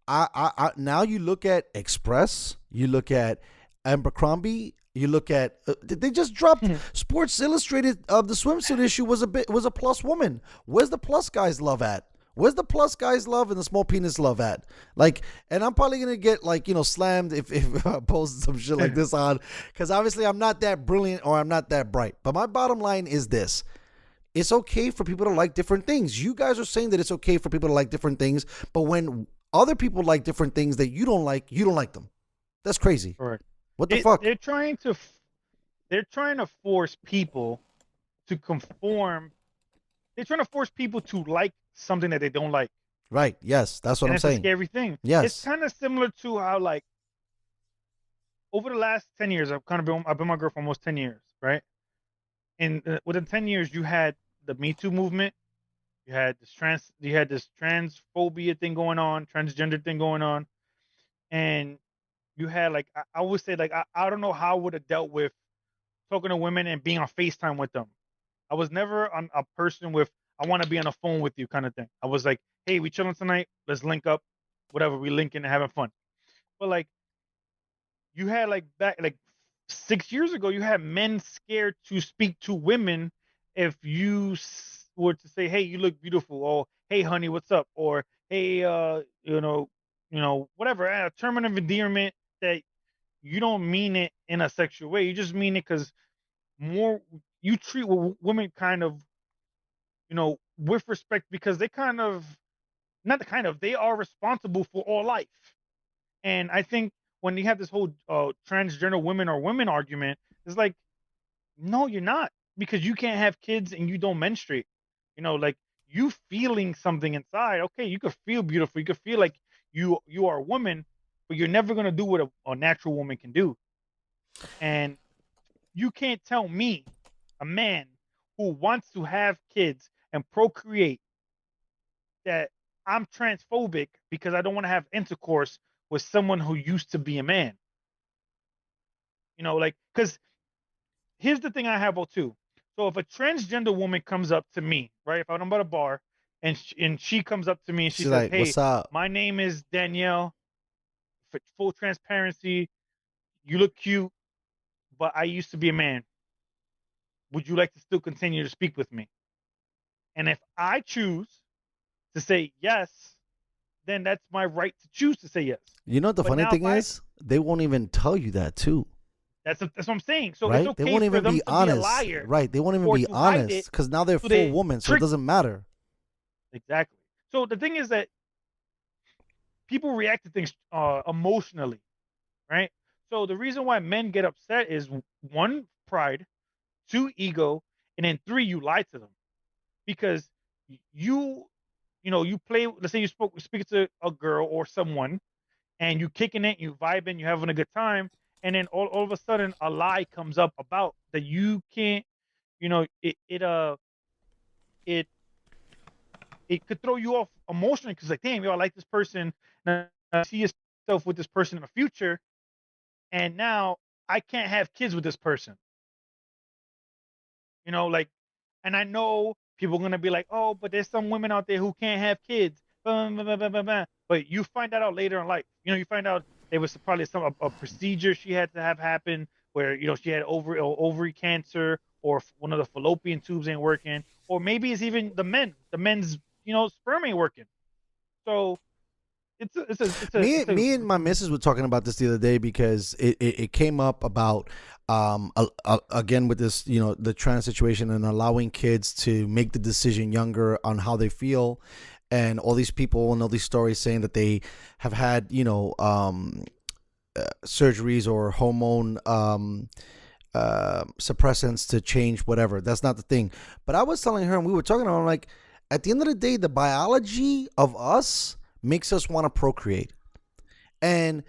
I now you look at Express, you look at Abercrombie, you look at they just dropped Sports Illustrated. The swimsuit issue was a plus woman. Where's the plus guys love at? Where's the plus guys love and the small penis love at? Like, and I'm probably gonna get slammed if I post some shit like this on, because obviously I'm not that brilliant or I'm not that bright. But my bottom line is this. It's okay for people to like different things. You guys are saying that it's okay for people to like different things, but when other people like different things that you don't like them. That's crazy. Correct. What the fuck? They're trying to force people to conform. They're trying to force people to like something that they don't like. Right. Yes, that's what I'm saying. It's a scary thing. Yes. It's kind of similar to how, like, over the last 10 years, I've been with my girl for almost 10 years, right? And within 10 years, you had the Me Too movement, you had this transphobia thing going on, transgender thing going on, and you had, like, I would say, like, I don't know how I would have dealt with talking to women and being on FaceTime with them. I was never a person with I want to be on the phone with you kind of thing. I was like, hey, we chilling tonight, let's link up, whatever, we linking and having fun. But, like, you had, like, back, like, 6 years ago, you had men scared to speak to women if you were to say, hey, you look beautiful, or hey, honey, what's up, or hey, whatever, a term of endearment that you don't mean it in a sexual way. You just mean it because you treat women kind of, with respect, because they they are responsible for all life. And I think when you have this whole transgender women or women argument, it's like, no, you're not, because you can't have kids and you don't menstruate. Like, you feeling something inside. Okay, you could feel beautiful. You could feel like you are a woman, but you're never gonna do what a natural woman can do. And you can't tell me, a man who wants to have kids and procreate, that I'm transphobic because I don't want to have intercourse with someone who used to be a man. You know, like, because here's the thing I have about too. So if a transgender woman comes up to me, right, if I'm at a bar and she comes up to me and she She's says, like, "Hey, "What's up?" my name is Danielle. For full transparency, you look cute, but I used to be a man. Would you like to still continue to speak with me?" And if I choose to say yes, then that's my right to choose to say yes. You know what the But funny now thing is? They won't even tell you that too. that's what I'm saying. So it's Right? They okay won't for even them be to be a honest. liar Right? They won't even or be to hide honest it. because now they're So full they women, so it trick. doesn't matter. Exactly. So the thing is that people react to things emotionally, right? So the reason why men get upset is one, pride, two, ego, and then three, you lie to them because you play. Let's say you speak to a girl or someone, and you kicking it, you vibing, you having a good time, and then all of a sudden a lie comes up about that you can't. It it could throw you off emotionally because like, damn, yo, I like this person. Now I see yourself with this person in the future, and now I can't have kids with this person. Like, and I know people are gonna be like, oh, but there's some women out there who can't have kids. Blah, blah, blah, blah, blah, blah. But you find that out later in life. You find out there was probably a procedure she had to have happen where she had ovary cancer, or one of the fallopian tubes ain't working, or maybe it's even the men's sperm ain't working. So Me and my missus were talking about this the other day because it came up about again with this the trans situation and allowing kids to make the decision younger on how they feel, and all these people and all these stories saying that they have had surgeries or hormone suppressants to change whatever. That's not the thing. But I was telling her, and we were talking about, like, at the end of the day, the biology of us makes us want to procreate. And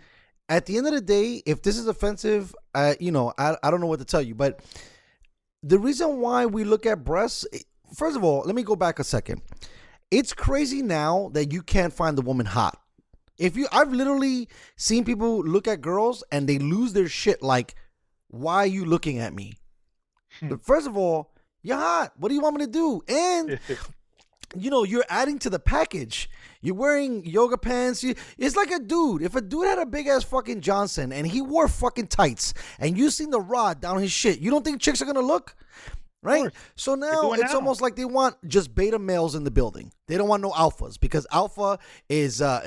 at the end of the day, if this is offensive, I don't know what to tell you. But the reason why we look at breasts, first of all, let me go back a second. It's crazy now that you can't find the woman hot. I've literally seen people look at girls and they lose their shit. Like, why are you looking at me? But first of all, you're hot. What do you want me to do? And you're adding to the package. You're wearing yoga pants. It's like a dude. If a dude had a big ass fucking Johnson and he wore fucking tights and you seen the rod down his shit, you don't think chicks are gonna look? Right? So now it's almost like they want just beta males in the building. They don't want no alphas because alpha is I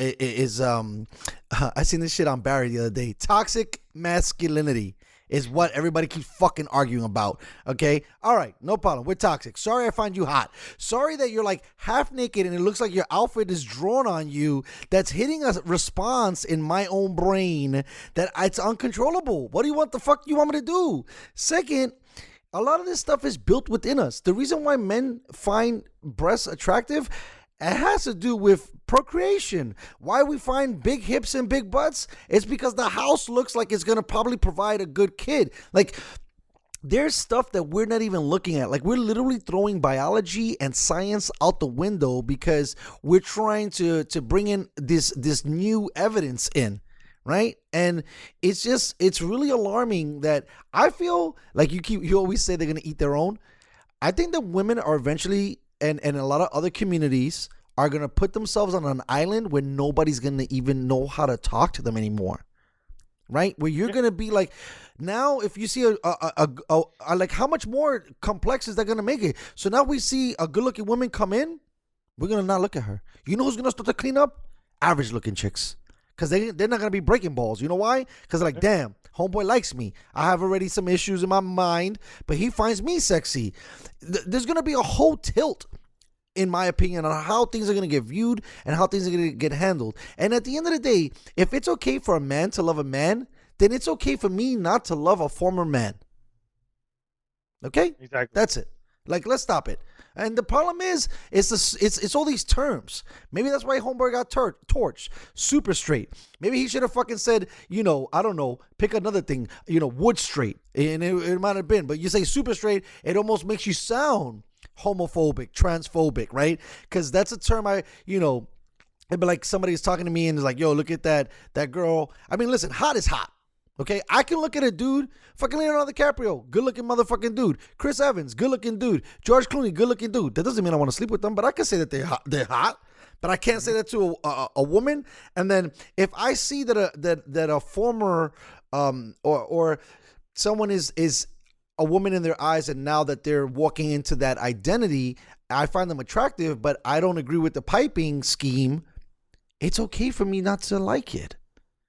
seen this shit on Barry the other day. Toxic masculinity is what everybody keeps fucking arguing about. Okay? All right, no problem. We're toxic. Sorry I find you hot. Sorry that you're like half naked and it looks like your outfit is drawn on you. That's hitting a response in my own brain that it's uncontrollable. What do you want the fuck you want me to do? Second, a lot of this stuff is built within us. The reason why men find breasts attractive, it has to do with procreation. Why we find big hips and big butts? It's because the house looks like it's going to probably provide a good kid. Like, there's stuff that we're not even looking at. Like, we're literally throwing biology and science out the window because we're trying to bring in this new evidence in. Right? And it's really alarming that I feel like you always say they're going to eat their own. I think that women are eventually, and a lot of other communities are going to put themselves on an island where nobody's going to even know how to talk to them anymore. Right? Where you're going to be like, now if you see a like, how much more complex is that going to make it? So now we see a good looking woman come in, we're going to not look at her. You know who's going to start to clean up? Average looking chicks. Because they're not going to be breaking balls. You know why? Because they're like, damn, homeboy likes me. I have already some issues in my mind, but he finds me sexy. There's going to be a whole tilt, in my opinion, on how things are going to get viewed and how things are going to get handled. And at the end of the day, if it's okay for a man to love a man, then it's okay for me not to love a former man. Okay? Exactly. That's it. Like, let's stop it. And the problem is, it's all these terms. Maybe that's why Homeboy got torched. Super straight. Maybe he should have fucking said, I don't know, pick another thing, wood straight. And it might have been. But you say super straight, it almost makes you sound homophobic, transphobic, right? Because that's a term it'd be like somebody's talking to me and is like, yo, look at that girl. I mean, listen, hot is hot. Okay, I can look at a dude, fucking Leonardo DiCaprio, good-looking motherfucking dude. Chris Evans, good-looking dude. George Clooney, good-looking dude. That doesn't mean I want to sleep with them, but I can say that they're hot. But I can't say that to a woman. And then if I see that a former or someone is a woman in their eyes, and now that they're walking into that identity, I find them attractive, but I don't agree with the piping scheme, it's okay for me not to like it.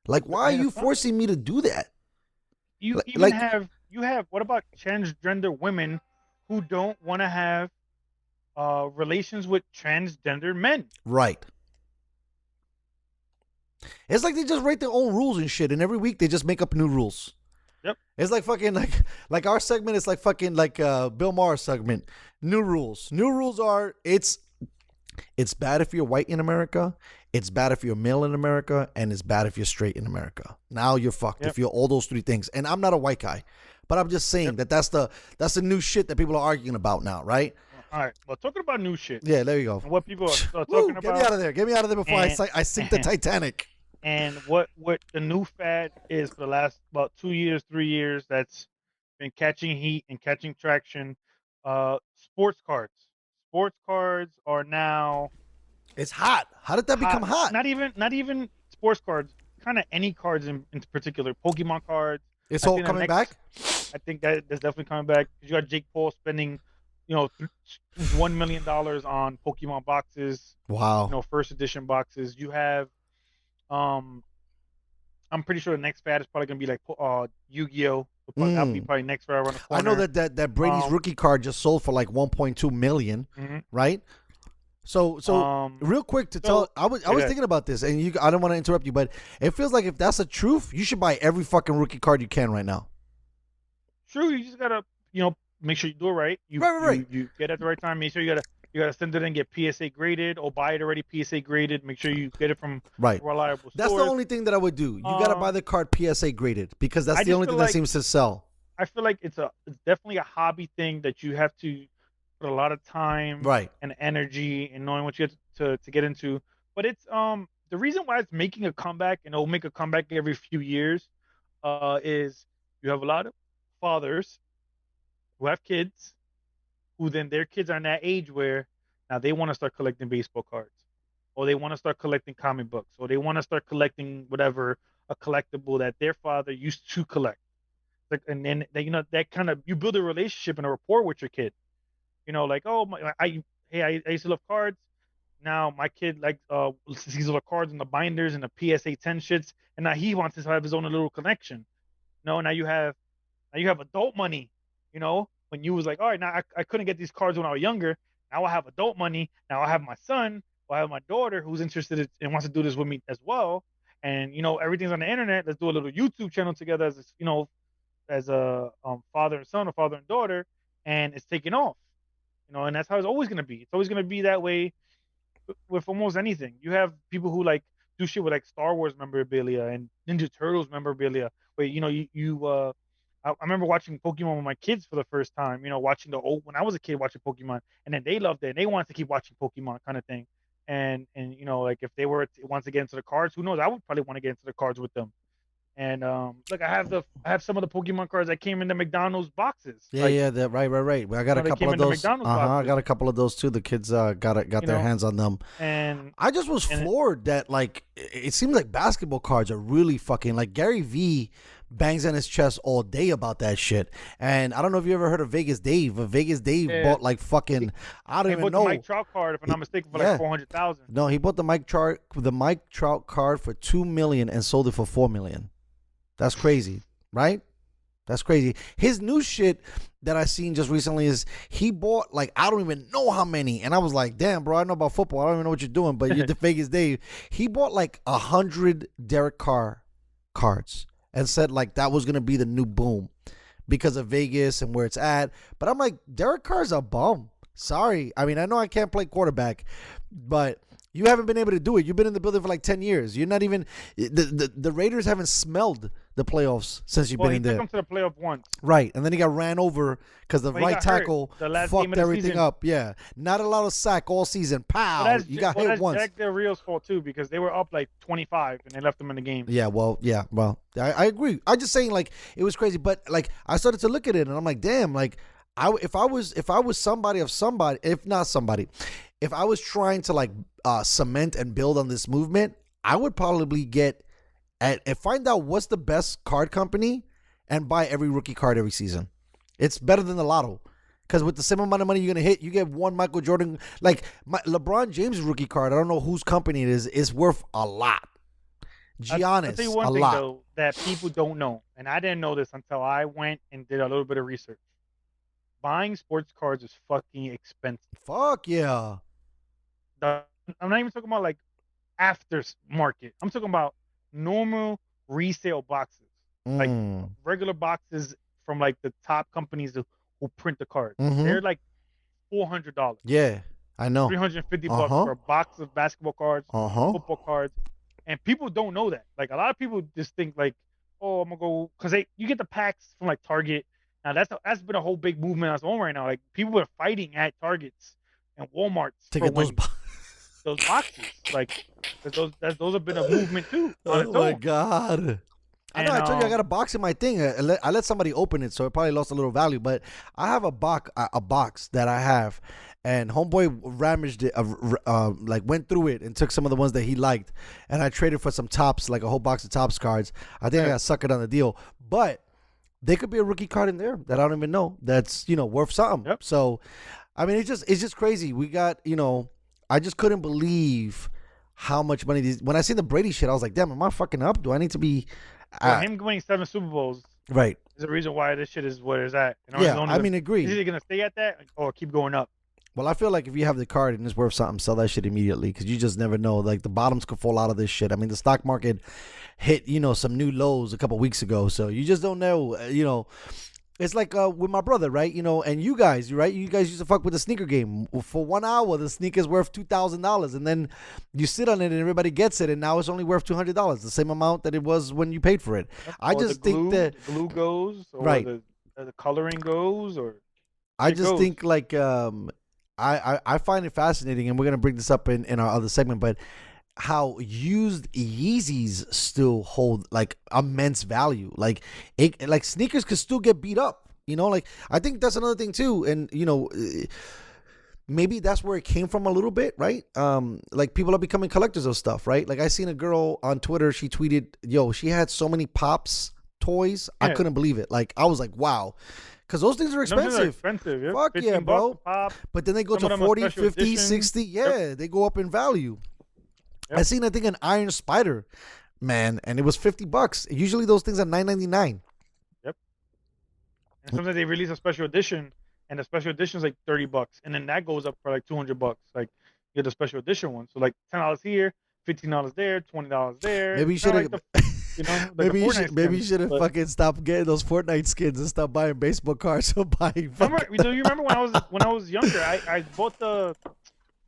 Like, why are you forcing me to do that? You even have what about transgender women who don't want to have relations with transgender men? Right. It's like they just write their own rules and shit, and every week they just make up new rules. Yep. It's like fucking like our segment is like fucking like Bill Maher's segment. New rules. New rules are it's bad if you're white in America. It's bad if you're male in America, and it's bad if you're straight in America. Now you're fucked if you're all those three things. And I'm not a white guy, but I'm just saying that's the new shit that people are arguing about now, right? All right. Well, talking about new shit. Yeah, there you go. And what people are talking about. Get me out of there. Get me out of there before I sink the Titanic. And what the new fad is for the last about 2 years, 3 years that's been catching heat and catching traction. Sports cards. Sports cards are now. It's hot. How did that become hot? Not even sports cards. Kind of any cards in particular. Pokemon cards. It's all coming back. I think that's definitely coming back. You got Jake Paul spending, $1 million on Pokemon boxes. Wow. First edition boxes. You have, I'm pretty sure the next fad is probably gonna be like Yu-Gi-Oh. That'll be probably next fad around the corner. I know that Brady's rookie card just sold for like 1.2 million, right? So real quick to tell, I was thinking about this, and I don't want to interrupt you, but it feels like if that's the truth, you should buy every fucking rookie card you can right now. True, you just gotta, make sure you do it right. You get it at the right time. Make sure you gotta send it in, get PSA graded, or buy it already PSA graded. Make sure you get it from reliable stores. That's the only thing that I would do. You gotta buy the card PSA graded because that's the only thing that seems to sell. I feel like it's definitely a hobby thing that you have to put a lot of time and energy and knowing what you have to get into. But it's the reason why it's making a comeback, and it'll make a comeback every few years, is you have a lot of fathers who have kids who then their kids are in that age where now they want to start collecting baseball cards, or they want to start collecting comic books, or they want to start collecting whatever, a collectible that their father used to collect. And then that kind of, you build a relationship and a rapport with your kid. Like, oh, I used to love cards. Now my kid sees all the cards and the binders and the PSA 10 shits, and now he wants to have his own little connection. Now you have adult money. When you was like, all right, now I couldn't get these cards when I was younger. Now I have adult money. Now I have my son, or I have my daughter who's interested and wants to do this with me as well. And everything's on the internet. Let's do a little YouTube channel together as a father and son, or father and daughter, and it's taking off. And that's how it's always going to be. It's always going to be that way with almost anything. You have people who do shit with like Star Wars memorabilia and Ninja Turtles memorabilia. Where I remember watching Pokemon with my kids for the first time. Watching when I was a kid watching Pokemon, and then they loved it and they wanted to keep watching Pokemon, kind of thing. And like if they were once to get into the cards, who knows? I would probably want to get into the cards with them. And look, I have some of the Pokemon cards that came in the McDonald's boxes. Right. I got a couple of those. I got a couple of those too. The kids got their hands on them. And I just was floored that it seems like basketball cards are really fucking Gary V bangs on his chest all day about that shit. And I don't know if you ever heard of Vegas Dave. But Vegas Dave bought fucking, I don't even know. The Mike Trout card, if I'm not mistaken, for $400,000. No, he bought the Mike Trout card for $2 million and sold it for $4 million. That's crazy, right? That's crazy. His new shit that I seen just recently is he bought I don't even know how many, and I was like, damn, bro, I know about football. I don't even know what you're doing, but you're the Vegas Dave. He bought 100 Derek Carr cards and said that was gonna be the new boom, because of Vegas and where it's at. But I'm like, Derek Carr's a bum. Sorry. I mean, I know I can't play quarterback, but you haven't been able to do it. You've been in the building for like 10 years. You're not even the Raiders haven't smelled the playoffs since you've been in there. He took them to the playoff once. Right, and then he got ran over because the right tackle fucked everything up. Yeah, not a lot of sack all season. Pow, you got hit once. That's Jack Del Rio's fault too, because they were up like 25 and they left them in the game. Yeah, well, I agree. I'm just saying, like, it was crazy, but like I started to look at it and I'm like, damn, like if I was somebody, if not somebody, if I was trying to like cement and build on this movement, I would probably get and find out what's the best card company and buy every rookie card every season. It's better than the lotto, because with the same amount of money you're gonna hit, you get one Michael Jordan, like LeBron James rookie card. I don't know whose company it is worth a lot. Giannis, I'll tell you one thing though that people don't know, and I didn't know this until I went and did a little bit of research. Buying sports cards is fucking expensive. Fuck yeah. I'm not even talking about like after market. I'm talking about normal resale boxes, like regular boxes from like the top companies who print the cards. They're like $400. Yeah, I know. $350 for a box of basketball cards, football cards, and people don't know that. Like a lot of people just think like, oh, I'm gonna go because you get the packs from like Target. Now that's been a whole big movement on its own right now. Like people are fighting at Targets and Walmarts to get those boxes. Like those have been a movement too. Oh my god! I know. I told you I got a box in my thing. I let somebody open it, so it probably lost a little value. But I have a box that I have, and homeboy ramaged it. Like went through it and took some of the ones that he liked, and I traded for some tops, like a whole box of tops cards. I think I got suckered on the deal, but there could be a rookie card in there that I don't even know that's worth something. Yep. So, I mean, it's just crazy. We got I just couldn't believe how much money these. When I seen the Brady shit, I was like, damn, am I fucking up? Do I need to be? Him winning 7 Super Bowls, right, is the reason why this shit is what it's at. Yeah, I mean, agree. Is it gonna stay at that or keep going up? Well, I feel like if you have the card and it's worth something, sell that shit immediately, because you just never know. Like the bottoms could fall out of this shit. I mean, the stock market hit some new lows a couple weeks ago, so you just don't know. It's like with my brother, right? And you guys, right? You guys used to fuck with the sneaker game. For 1 hour, the sneaker's worth $2,000, and then you sit on it and everybody gets it, and now it's only worth $200, the same amount that it was when you paid for it. I just think that the glue goes, or right, the coloring goes, or I just think like I find it fascinating, and we're gonna bring this up in our other segment, but how used Yeezys still hold like immense value. Like sneakers could still get beat up. Like I think that's another thing too, and maybe that's where it came from a little bit, right? Like people are becoming collectors of stuff, right? Like I seen a girl on Twitter, she tweeted, yo, she had so many Pops toys, I couldn't believe it. Like I was like, wow. Because those things are expensive. Yeah. Fuck yeah, bro. But then they go to 40, 50, edition. 60. Yeah, they go up in value. Yep. I seen, I think, an Iron Spider, man, and it was $50. Usually those things are $9.99. Yep. And sometimes they release a special edition, and the special edition is like $30, and then that goes up for like $200. Like you get the special edition one, so like $10 here, $15 there, $20 there. Maybe you should have. Like maybe you should have fucking stopped getting those Fortnite skins and stop buying baseball cards or buying. Do you remember when I was younger? I bought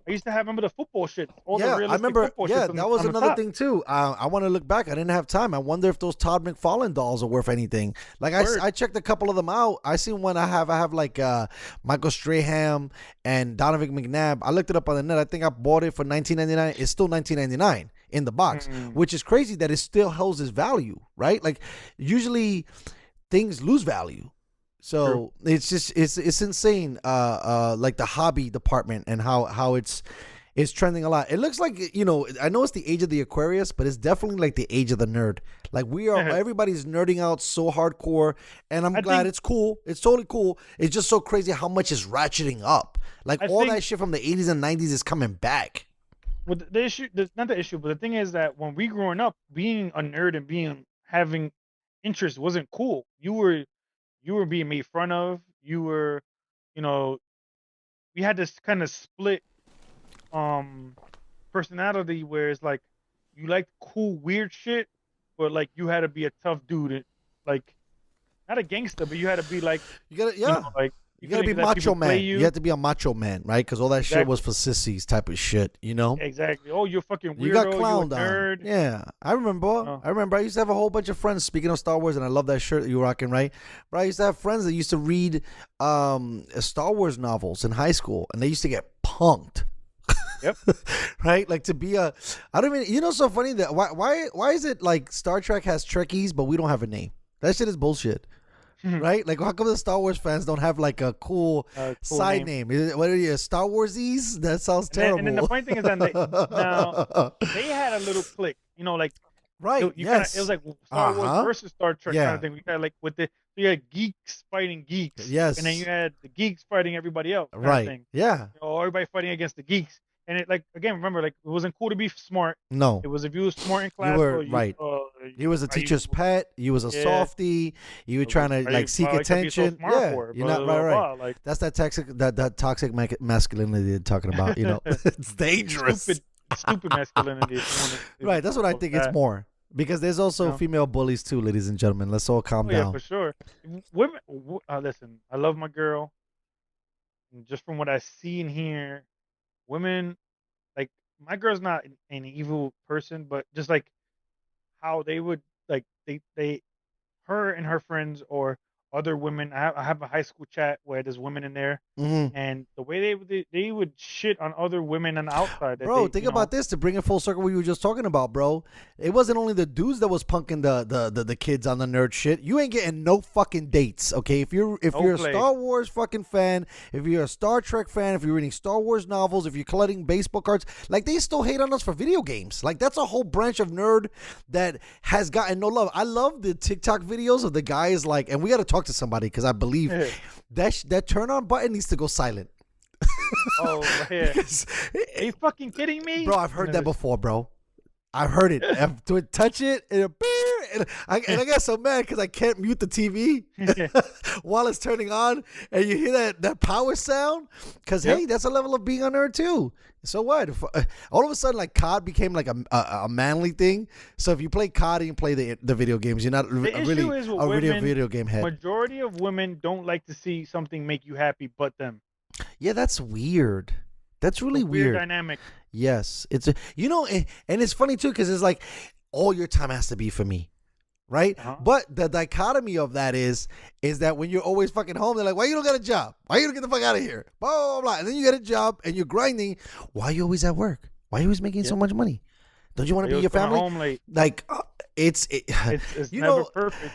I used to have the football shit. I remember. Yeah, that was another thing too. I want to look back. I didn't have time. I wonder if those Todd McFarlane dolls are worth anything. Like I checked a couple of them out. I seen one. I have like Michael Strahan and Donovan McNabb. I looked it up on the net. I think I bought it for $19.99. It's still $19.99 in the box, which is crazy that it still holds its value, right? Like usually things lose value. So it's just it's insane. Like the hobby department and how it's trending a lot. It looks like I know it's the age of the Aquarius, but it's definitely like the age of the nerd. Like everybody's nerding out so hardcore, and I'm glad it's cool. It's totally cool. It's just so crazy how much is ratcheting up. Like all that shit from the 80s and 90s is coming back. Well, the issue, not the issue, but the thing is that when we growing up, being a nerd and having interest wasn't cool. You were being made fun of. You were, we had this kind of split personality where it's like you liked cool weird shit, but like you had to be a tough dude. Like not a gangster, but you had to be like, You gotta, you yeah. know, like You gotta be couldn't let macho people play man. You have to be a macho man, right? Because all that shit Exactly. was for sissies type of shit, you know? Exactly. Oh, you're fucking weirdo. You got You a clowned on. nerd. Yeah. I remember. Oh. I used to have a whole bunch of friends, speaking of Star Wars, and I love that shirt that you're rocking, right? But I used to have friends that used to read Star Wars novels in high school, and they used to get punked. Yep. Right? Like to be a, I don't even, you know, so funny that why is it like Star Trek has Trekkies, but we don't have a name? That shit is bullshit. Right? Like, how come the Star Wars fans don't have like a cool side name? What are you, Star Warsies? That sounds terrible. And then the funny thing is that now they had a little clique, you know, like right? it was like Star Wars versus Star Trek kind of thing. We had like you had geeks fighting geeks, yes, and then you had the geeks fighting everybody else, right? Thing. Yeah, you know, everybody fighting against the geeks. And it, like, again, remember, like, it wasn't cool to be smart. No. It was if you were smart in class. You were, right. You was a teacher's pet. You was a softie. You were trying to, like, seek attention. So you're not right. Like, that's that toxic masculinity they're talking about, you know. It's dangerous. Stupid masculinity. Right, that's what I think it's more. Because there's also female bullies, too, ladies and gentlemen. Let's all calm down. Yeah, for sure. Women, listen, I love my girl. And just from what I see and hear, women, like, my girl's not an evil person, but just like how they would, like, her and her friends or other women. I have a high school chat where there's women in there, and the way they would shit on other women on the outside. Bro, think about this to bring it full circle. What you were just talking about, bro. It wasn't only the dudes that was punking the kids on the nerd shit. You ain't getting no fucking dates, okay? If you're a Star Wars fucking fan, if you're a Star Trek fan, if you're reading Star Wars novels, if you're collecting baseball cards, like they still hate on us for video games. Like that's a whole branch of nerd that has gotten no love. I love the TikTok videos of the guys like, and we got to talk to somebody because I believe that turn on button needs to go silent. Oh, yeah. Are you fucking kidding me? Bro, I've heard that before, bro. I've heard it. To touch it, and I get so mad because I can't mute the TV while it's turning on, and you hear that power sound. Because hey, that's a level of being a nerd too. So what? All of a sudden, like COD became like a manly thing. So if you play COD and you play the video games, you're not really a video game head. Majority of women don't like to see something make you happy, but them. Yeah, that's weird. That's really weird dynamic. Yes, it's and it's funny too because it's like all your time has to be for me, right? But the dichotomy of that is that when you're always fucking home, they're like, why you don't get a job? Why you don't get the fuck out of here? Blah, blah, blah. And then you get a job and you're grinding. Why are you always at work? Why are you always making so much money? Don't you want to be your family? Home late. It's you never perfect.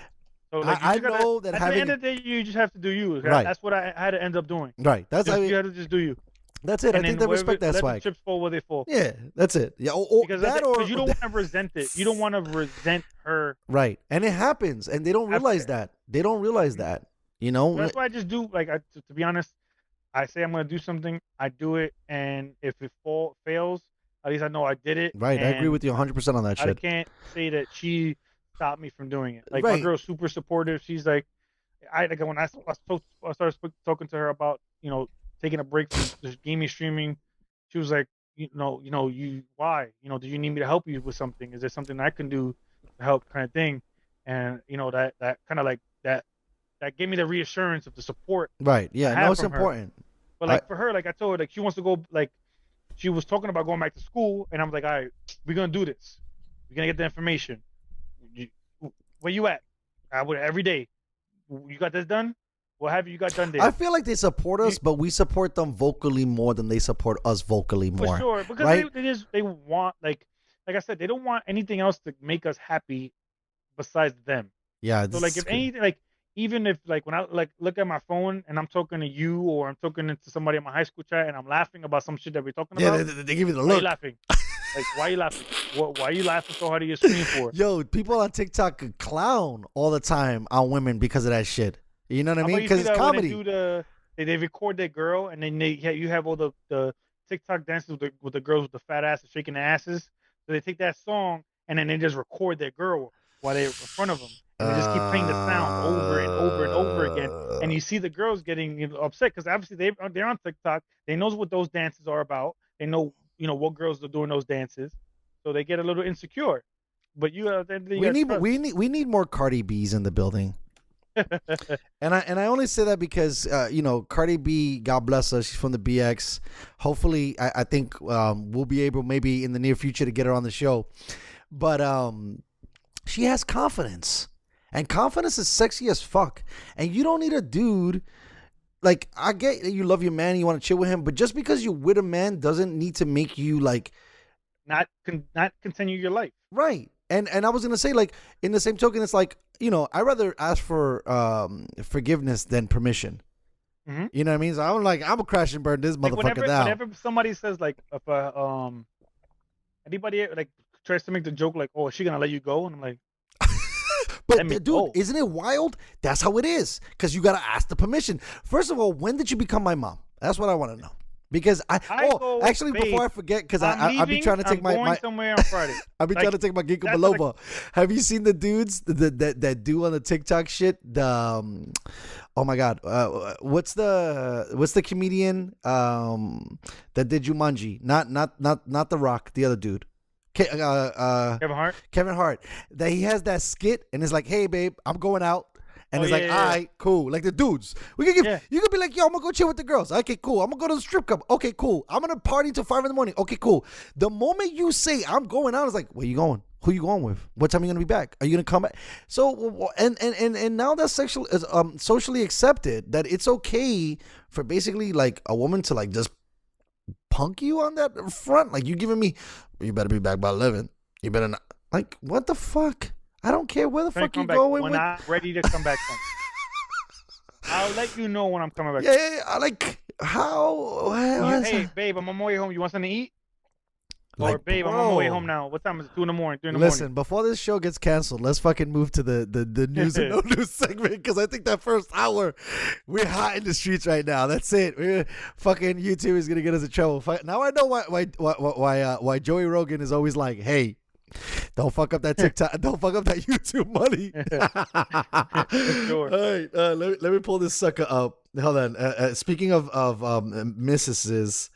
So like I know that at the end of the day, you just have to do you. Right. That's what I had to end up doing. Right. That's how you had to just do you. That's it. And I think they respect that swag. Let the chips fall where they fall. Yeah, that's it. Yeah, because you don't want to resent it. You don't want to resent her. Right, and it happens, and they don't realize that. They don't realize that. You know. That's why I just do. Like, to be honest, I say I'm going to do something. I do it, and if it fails, at least I know I did it. Right, I agree with you 100% on that shit. I can't say that she stopped me from doing it. Like my girl's super supportive. She's like, when I started talking to her about taking a break from the gaming streaming, she was like, why? Do you need me to help you with something? Is there something I can do to help, kind of thing? And that kind of like that gave me the reassurance of the support. Right. Yeah. No, it's important. Her. But like for her, like I told her, like she wants to go, like she was talking about going back to school, and I'm like, all right, we're gonna do this. We're gonna get the information. Where you at? I would every day. You got this done? What have you got done there? I feel like they support us, but we support them vocally more than they support us vocally more. For sure, because right? they want like I said, they don't want anything else to make us happy besides them. Yeah. So like if anything, like even if like when I like look at my phone and I'm talking to you or I'm talking to somebody in my high school chat and I'm laughing about some shit that we're talking about. Yeah, they give you the look. Why are you laughing? Like, why are you laughing? Why are you laughing so hard at your screen for? Yo, people on TikTok clown all the time on women because of that shit. You know what I mean? Because it's comedy. They record their girl, and then you have all the TikTok dances with the girls with the fat asses shaking their asses. So they take that song, and then they just record their girl while they're in front of them. And they just keep playing the sound over and over and over again. And you see the girls getting upset because obviously they're on TikTok. They know what those dances are about. They know what girls are doing those dances. So they get a little insecure. But we need more Cardi B's in the building. And I only say that because Cardi B, God bless her, she's from the BX. Hopefully, I think we'll be able maybe in the near future to get her on the show. But she has confidence, and confidence is sexy as fuck. And you don't need a dude. Like, I get that you love your man, and you want to chill with him, but just because you're with a man doesn't need to make you like not continue your life. Right. And I was gonna say, like, in the same token, it's like, I'd rather ask for forgiveness than permission. Mm-hmm. You know what I mean? So I'm like, I'm gonna crash and burn this motherfucker down. Whenever somebody says like, if anybody like tries to make the joke like, oh, is she gonna let you go? And I'm like, but dude, isn't it wild? That's how it is. Because you gotta ask the permission. First of all, when did you become my mom? That's what I want to know. Because before I forget, because I've been trying to take my somewhere on Friday. I've been trying to take my Ginkgo biloba. Have you seen the dudes that do on the TikTok shit? The oh my god, what's the comedian that did Jumanji? Not The Rock, the other dude. Kevin Hart. Kevin Hart. That he has that skit and it's like, hey babe, I'm going out. And it's like, all right, cool. Like the dudes. We can give you could be like, yo, I'm gonna go chill with the girls. Okay, cool. I'm gonna go to the strip club. Okay, cool. I'm gonna party till 5 a.m. Okay, cool. The moment you say I'm going out, it's like, where you going? Who you going with? What time are you gonna be back? Are you gonna come back? So and now that's socially accepted that it's okay for basically like a woman to like just punk you on that front. Like, you giving me, you better be back by 11. You better not. Like, what the fuck? I don't care where the fuck you going. When I'm ready to come back home. I'll let you know when I'm coming back. Yeah, I like how. Hey, babe, I'm on my way home. You want something to eat? Or, babe, I'm on my way home now. What time is it? 2 in the morning. 3 in the morning. Listen, before this show gets canceled, let's fucking move to the news and no news segment, because I think that first hour, we're hot in the streets right now. That's it. Fucking YouTube is gonna get us in trouble. Now I know why Joey Rogan is always like, hey, don't fuck up that TikTok. Don't fuck up that YouTube money. Sure. All right, let me pull this sucker up. Hold on. Speaking of Mrs.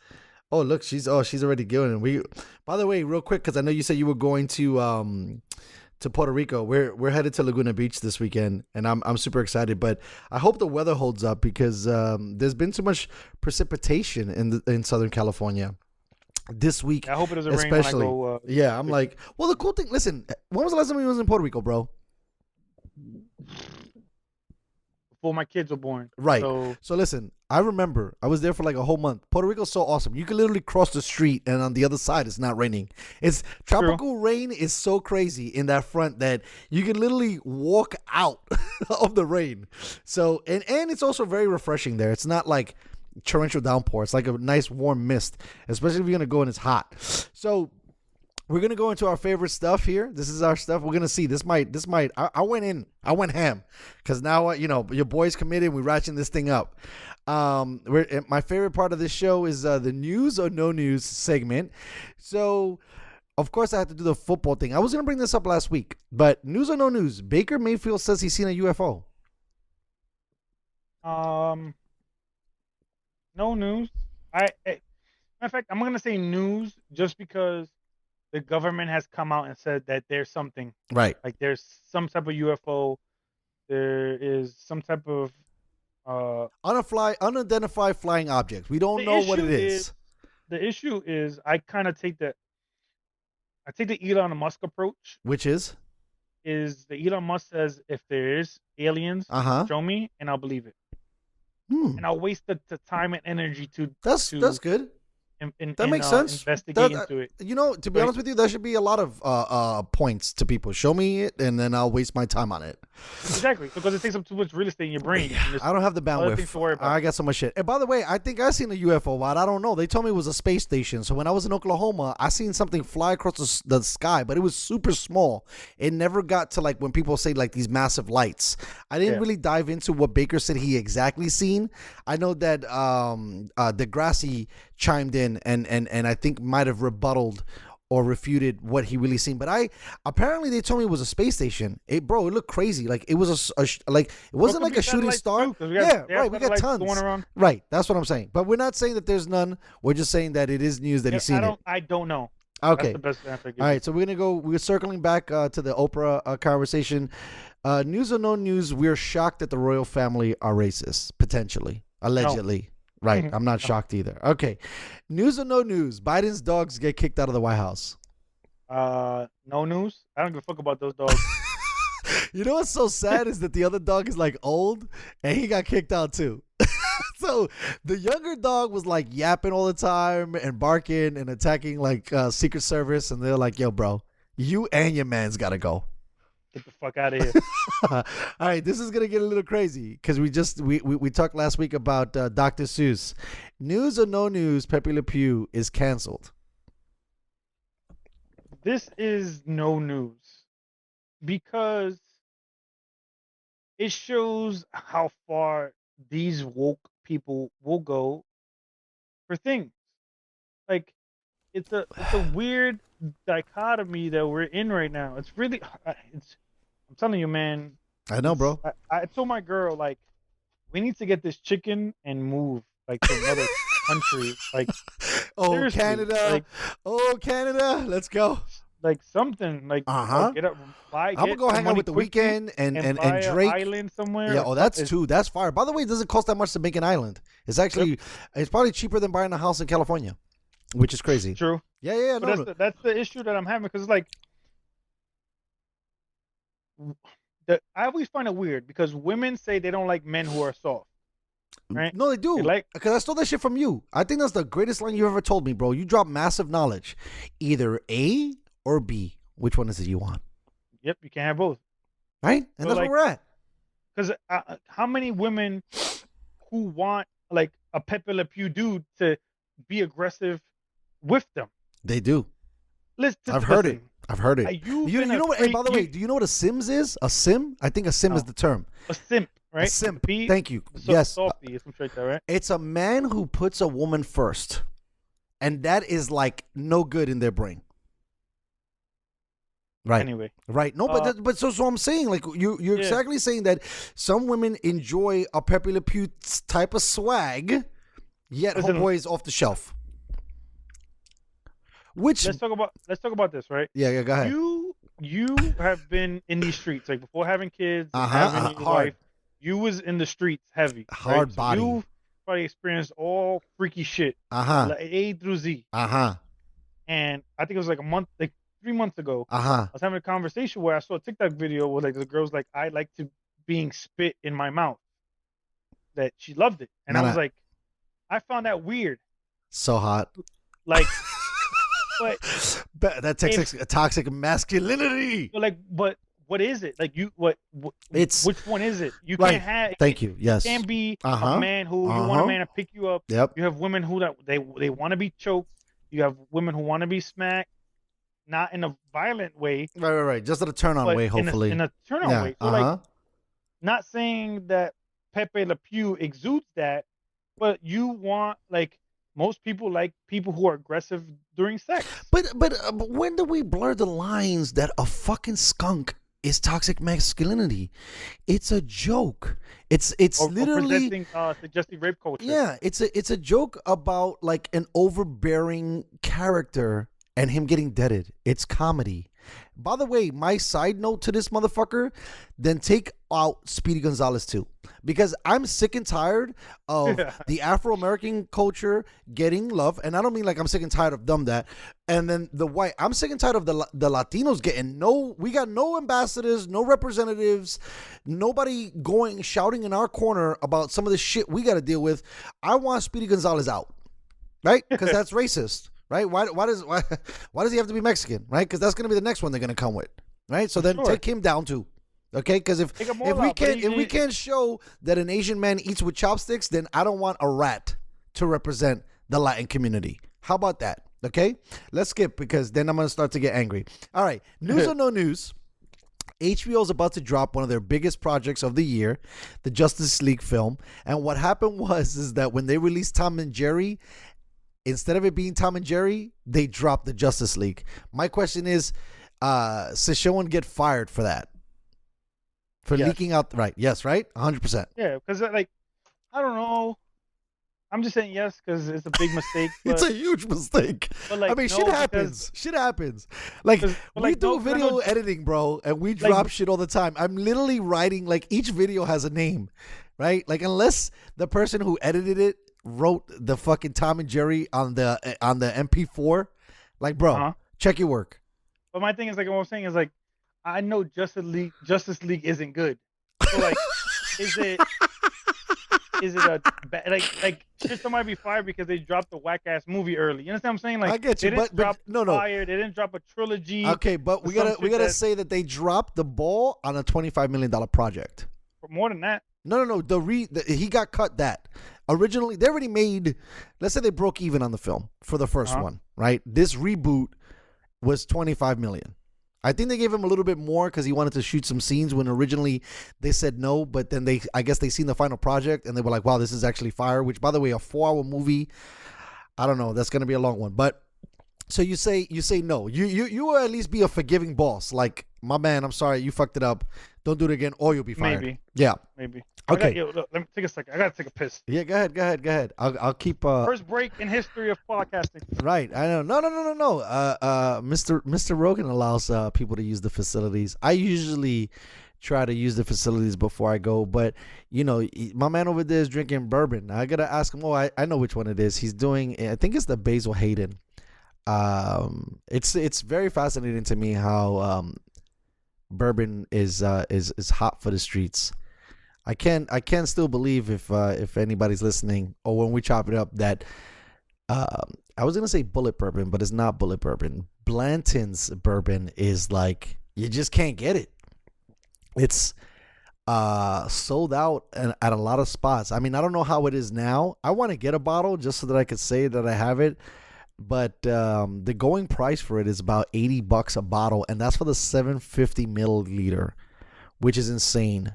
Oh, look, she's already going. And by the way, real quick, because I know you said you were going to Puerto Rico. We're headed to Laguna Beach this weekend, and I'm super excited. But I hope the weather holds up, because there's been too much precipitation in Southern California this week. I hope it doesn't especially. rain when I go. Yeah, I'm like, well, the cool thing. Listen, when was the last time you was in Puerto Rico, bro? Before my kids were born. Right. So listen, I remember I was there for like a whole month. Puerto Rico's so awesome. You can literally cross the street and on the other side it's not raining. It's tropical rain is so crazy in that front that you can literally walk out of the rain. So and it's also very refreshing there. It's not like torrential downpour. It's like a nice warm mist, especially if you're gonna go and it's hot. So we're gonna go into our favorite stuff here. This is our stuff. We're gonna see. This might. I went ham, because now your boy's committed. We're ratcheting this thing up. My favorite part of this show is the news or no news segment. So, of course, I have to do the football thing. I was gonna bring this up last week, but news or no news. Baker Mayfield says he's seen a UFO. No news. In fact, I'm gonna say news just because the government has come out and said that there's something. Right. Like there's some type of UFO. There is some type of unidentified flying object. We don't know what it is. The issue is I take the Elon Musk approach. Which is the Elon Musk says, if there is aliens, show me and I'll believe it. And I'll waste the time and energy to that's good. That makes sense. Investigate into it. To be honest with you, there should be a lot of points to people. Show me it, and then I'll waste my time on it. Exactly, because it takes up too much real estate in your brain. I don't have the bandwidth. Things to worry about. I got so much shit. And by the way, I think I seen a UFO, but I don't know. They told me it was a space station. So when I was in Oklahoma, I seen something fly across the sky, but it was super small. It never got to like when people say like these massive lights. I didn't really dive into what Baker said he exactly seen. I know that Degrassi chimed in and I think might have rebutted or refuted what he really seen. But apparently they told me it was a space station. It looked crazy. Like it was it wasn't like a shooting star. We got tons going around. Right, that's what I'm saying. But we're not saying that there's none. We're just saying that it is news that he's seen it. I don't know. Okay. That's the best answer I give. All right, so we're circling back to the Oprah conversation. News or no news, we're shocked that the royal family are racist, potentially, allegedly. No. Right, I'm not shocked either. Okay, news or no news, Biden's dogs get kicked out of the White House. No news. I don't give a fuck about those dogs. You know what's so sad is that the other dog is like old and he got kicked out too. So the younger dog was like yapping all the time and barking and attacking like Secret Service, and they're like, yo, bro, you and your man's gotta go. Get the fuck out of here. All right, this is gonna get a little crazy because we talked last week about Dr. Seuss. News or no news, Pepe Le Pew is canceled. This is no news because it shows how far these woke people will go for things. Like it's a weird dichotomy that we're in right now. It's really I'm telling you, man. I know, bro. I told my girl, like, we need to get this chicken and move like to another country. Like, oh, Canada. Like, Canada. Let's go. Like something. Like, get up, I'm gonna go hang out with the Weeknd and Drake. An island somewhere. Yeah, that's fire. By the way, it doesn't cost that much to make an island. It's actually it's probably cheaper than buying a house in California, which is crazy. True. Yeah. But that's the issue that I'm having, because like I always find it weird because women say they don't like men who are soft. Right? No, they do. Because I stole that shit from you. I think that's the greatest line you ever told me, bro. You drop massive knowledge. Either A or B. Which one is it you want? Yep, you can't have both. Right? And that's where we're at. Because how many women who want like a Pepe Le Pew dude to be aggressive with them? They do. I've heard it. You know what? Hey, by the way, do you know what a Sims is? A Sim? I think a Sim is the term. A simp, right? A simp. Thank you. Yes. Softy, something like that, right? It's a man who puts a woman first, and that is like no good in their brain. Right. Anyway. Right. No, but so I'm saying, like, you're exactly saying that some women enjoy a Pepe Le Pew type of swag, yet homeboy is off the shelf. Which let's talk about this, right? Yeah, go ahead. You have been in these streets, like before having kids, having your wife, you was in the streets heavy. Hard right? body. So you've probably experienced all freaky shit. Like A through Z. And I think it was like 3 months ago. I was having a conversation where I saw a TikTok video where like the girl's like, I like to being spit in my mouth. That she loved it. And I was like, I found that weird. So hot. Like But that takes a toxic masculinity. But what is it? Like which one is it? You right. can't have. Thank you. Yes. You can't be a man who you want a man to pick you up. Yep. You have women who they want to be choked. You have women who want to be smacked, not in a violent way. Right. Just in a turn on way, hopefully. In a turn on way. So like, not saying that Pepe Le Pew exudes that, but you want like. Most people like people who are aggressive during sex. But when do we blur the lines that a fucking skunk is toxic masculinity? It's a joke. It's literally suggestive rape culture. Yeah, it's a joke about like an overbearing character and him getting deaded. It's comedy. By the way, my side note to this motherfucker, then take out Speedy Gonzalez too. Because I'm sick and tired of the Afro-American culture getting love. And I don't mean like I'm sick and tired of them that. And then the white, I'm sick and tired of the Latinos getting we got no ambassadors, no representatives, nobody shouting in our corner about some of the shit we got to deal with. I want Speedy Gonzalez out, right? Because that's racist. Right? Why does he have to be Mexican? Right? Because that's going to be the next one they're going to come with. Right? So then take him down too. Okay? Because if we can't show that an Asian man eats with chopsticks, then I don't want a rat to represent the Latin community. How about that? Okay? Let's skip because then I'm going to start to get angry. All right. News or no news? HBO is about to drop one of their biggest projects of the year, the Justice League film. And what happened is that when they released Tom and Jerry, instead of it being Tom and Jerry, they dropped the Justice League. My question is, should someone get fired for that? For leaking out, right? Yes, right? 100%. Yeah, because like, I don't know. I'm just saying yes because it's a big mistake. It's But, a huge mistake. but like I mean, no, shit because happens. Shit happens. Like, but we like do no, 'cause I video know, editing, bro, and we like drop shit all the time. I'm literally writing, like, each video has a name, right? Like, unless the person who edited it wrote the fucking Tom and Jerry on the MP4, like, bro, check your work. But my thing is like what I'm saying is like I know Justice League isn't good. So like, is it a like should somebody be fired because they dropped a whack ass movie early? You understand what I'm saying? Like I get you, they didn't but drop no. Fire, they didn't drop a trilogy. Okay, but we gotta say that they dropped the ball on a $25 million project. More than that. No. He got cut that. Originally, they already made, let's say they broke even on the film for the first one, right? This reboot was $25 million. I think they gave him a little bit more because he wanted to shoot some scenes when originally they said no, but then I guess they seen the final project and they were like, wow, this is actually fire, which by the way, a 4-hour movie, I don't know, that's going to be a long one. But so you say no. You will at least be a forgiving boss. Like, my man, I'm sorry, you fucked it up. Don't do it again or you'll be fired. Maybe. Yeah. Maybe. Okay. Let me take a second. I gotta take a piss. Yeah, go ahead. I'll keep. First break in history of podcasting. Right. I know. No. Mr. Rogan allows people to use the facilities. I usually try to use the facilities before I go, but you know, my man over there is drinking bourbon. I gotta ask him. Oh, I know which one it is. He's doing. I think it's the Basil Hayden. It's very fascinating to me how bourbon is hot for the streets. I can't still believe if anybody's listening or when we chop it up that I was gonna say bullet bourbon, but it's not bullet bourbon. Blanton's bourbon is like you just can't get it. It's sold out at a lot of spots. I mean, I don't know how it is now. I want to get a bottle just so that I could say that I have it. But the going price for it is about $80 a bottle, and that's for the 750 milliliter, which is insane.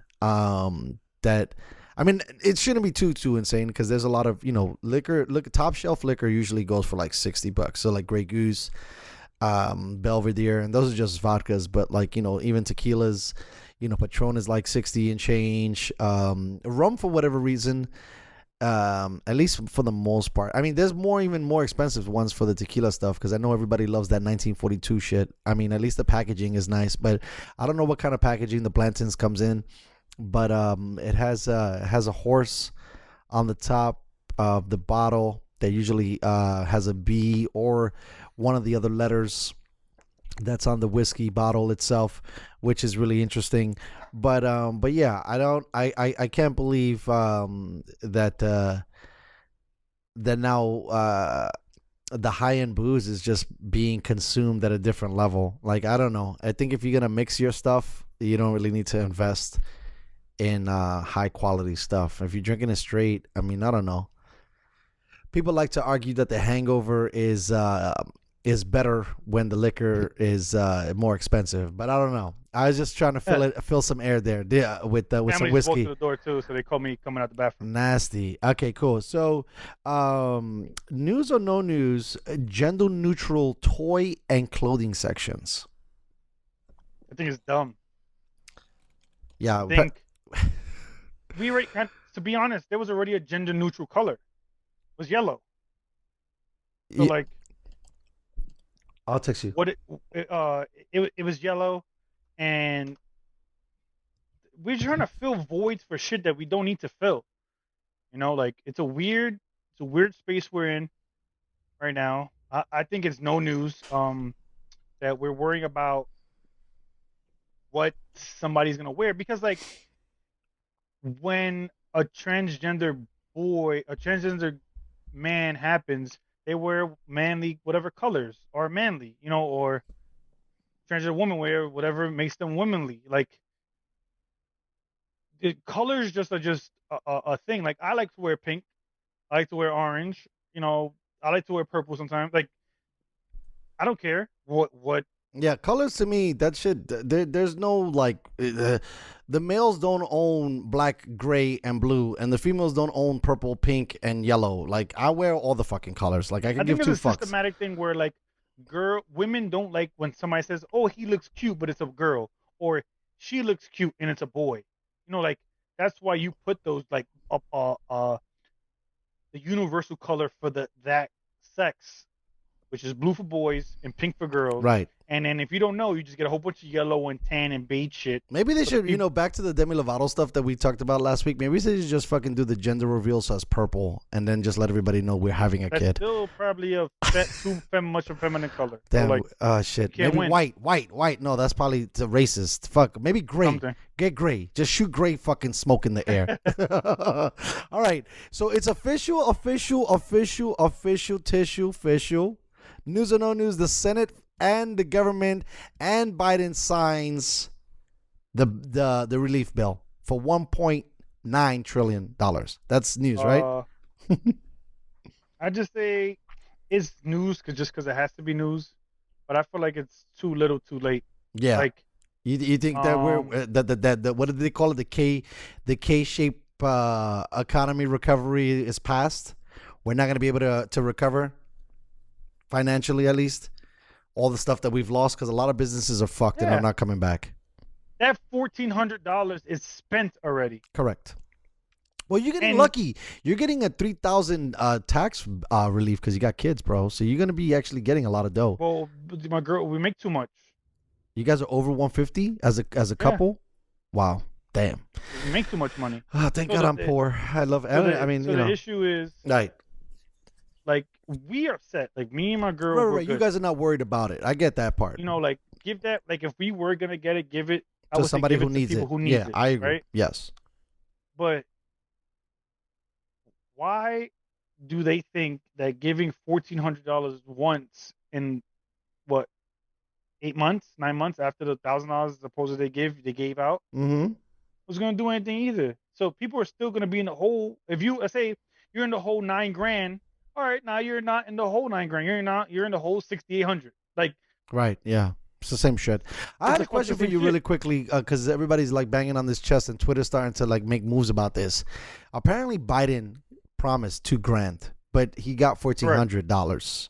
That, I mean, it shouldn't be too insane because there's a lot of, you know, liquor. Look, top shelf liquor usually goes for like $60. So like Grey Goose, Belvedere, and those are just vodkas. But like, you know, even tequilas, you know, Patron is like 60 and change. Rum, for whatever reason, at least for the most part. I mean, there's even more expensive ones for the tequila stuff because I know everybody loves that 1942 shit. I mean, at least the packaging is nice, but I don't know what kind of packaging the Blanton's comes in. But it has a horse on the top of the bottle that usually has a B or one of the other letters that's on the whiskey bottle itself, which is really interesting. But yeah, I can't believe that now the high-end booze is just being consumed at a different level. Like, I don't know. I think if you're gonna mix your stuff, you don't really need to invest in high quality stuff. If you're drinking it straight, I mean, I don't know. People like to argue that the hangover is better when the liquor is more expensive, but I don't know. I was just trying to fill some air there with some whiskey. Families walked to the door too, so they called me coming out the bathroom. Nasty. Okay, cool. So, news or no news? Gender neutral toy and clothing sections. I think it's dumb. Yeah, I think to be honest, there was already a gender neutral color. It was yellow. So like, I'll text you. It was yellow, and we're trying to fill voids for shit that we don't need to fill. You know, like it's a weird space we're in right now. I think it's no news that we're worrying about what somebody's gonna wear because like when a transgender man happens, they wear manly whatever colors are manly, you know, or transgender woman wear whatever makes them womanly. Like the colors just are just a thing. Like I like to wear pink, I like to wear orange, you know, I like to wear purple sometimes. Like I don't care what. Yeah, colors to me, that shit, there's no, like, the males don't own black, gray, and blue, and the females don't own purple, pink, and yellow. Like, I wear all the fucking colors. Like, I can give two fucks. I think it's a systematic thing where, like, women don't like when somebody says, oh, he looks cute, but it's a girl, or she looks cute, and it's a boy. You know, like, that's why you put those, like, the universal color for that sex, which is blue for boys and pink for girls. Right. And then if you don't know, you just get a whole bunch of yellow and tan and beige shit. Maybe they So the should, people- back to the Demi Lovato stuff that we talked about last week. Maybe they should just fucking do the gender reveals as purple and then just let everybody know we're having a That's kid. still probably too much of a feminine color. Damn. So like, Shit. can't Maybe win. white. No, that's probably the racist. Fuck. Maybe gray. Something. Get gray. Just shoot gray fucking smoke in the air. All right. So it's official. News or no news, the Senate and the government and Biden signs the relief bill for $1.9 trillion. That's news, right? I just say it's news just because it has to be news, but I feel like it's too little, too late. Yeah. Like you think that we're that what did they call it, the K-shaped economy recovery is past? We're not going to be able to recover financially, at least. All the stuff that we've lost because a lot of businesses are fucked and are not coming back. that $1,400 is spent already. Correct. Well, you're getting lucky. You're getting a $3,000 tax relief because you got kids, bro. So you're gonna be actually getting a lot of dough. Well, my girl, we make too much. You guys are over 150 as a couple. Wow, damn. We make too much money. Oh, thank God I'm poor. I love. I mean, so the issue is right. Like we are set. Like me and my girl. Right. You guys are not worried about it. I get that part. Like give that. Like if we were gonna get it, give it to somebody who needs it. Yeah, I agree. Right? Yes. But why do they think that giving $1,400 once in 8 months, 9 months after the $1,000 supposedly they gave out was going to do anything either? So people are still going to be in the hole. If you let's say you're in the whole $9,000, all right, now you're not in the whole $9,000. You're in the whole $6,800. Like right, yeah. It's the same shit. I had a question for you really quickly because everybody's like banging on this chest and Twitter's starting to like make moves about this. Apparently Biden promised $2,000, but he got $1,400.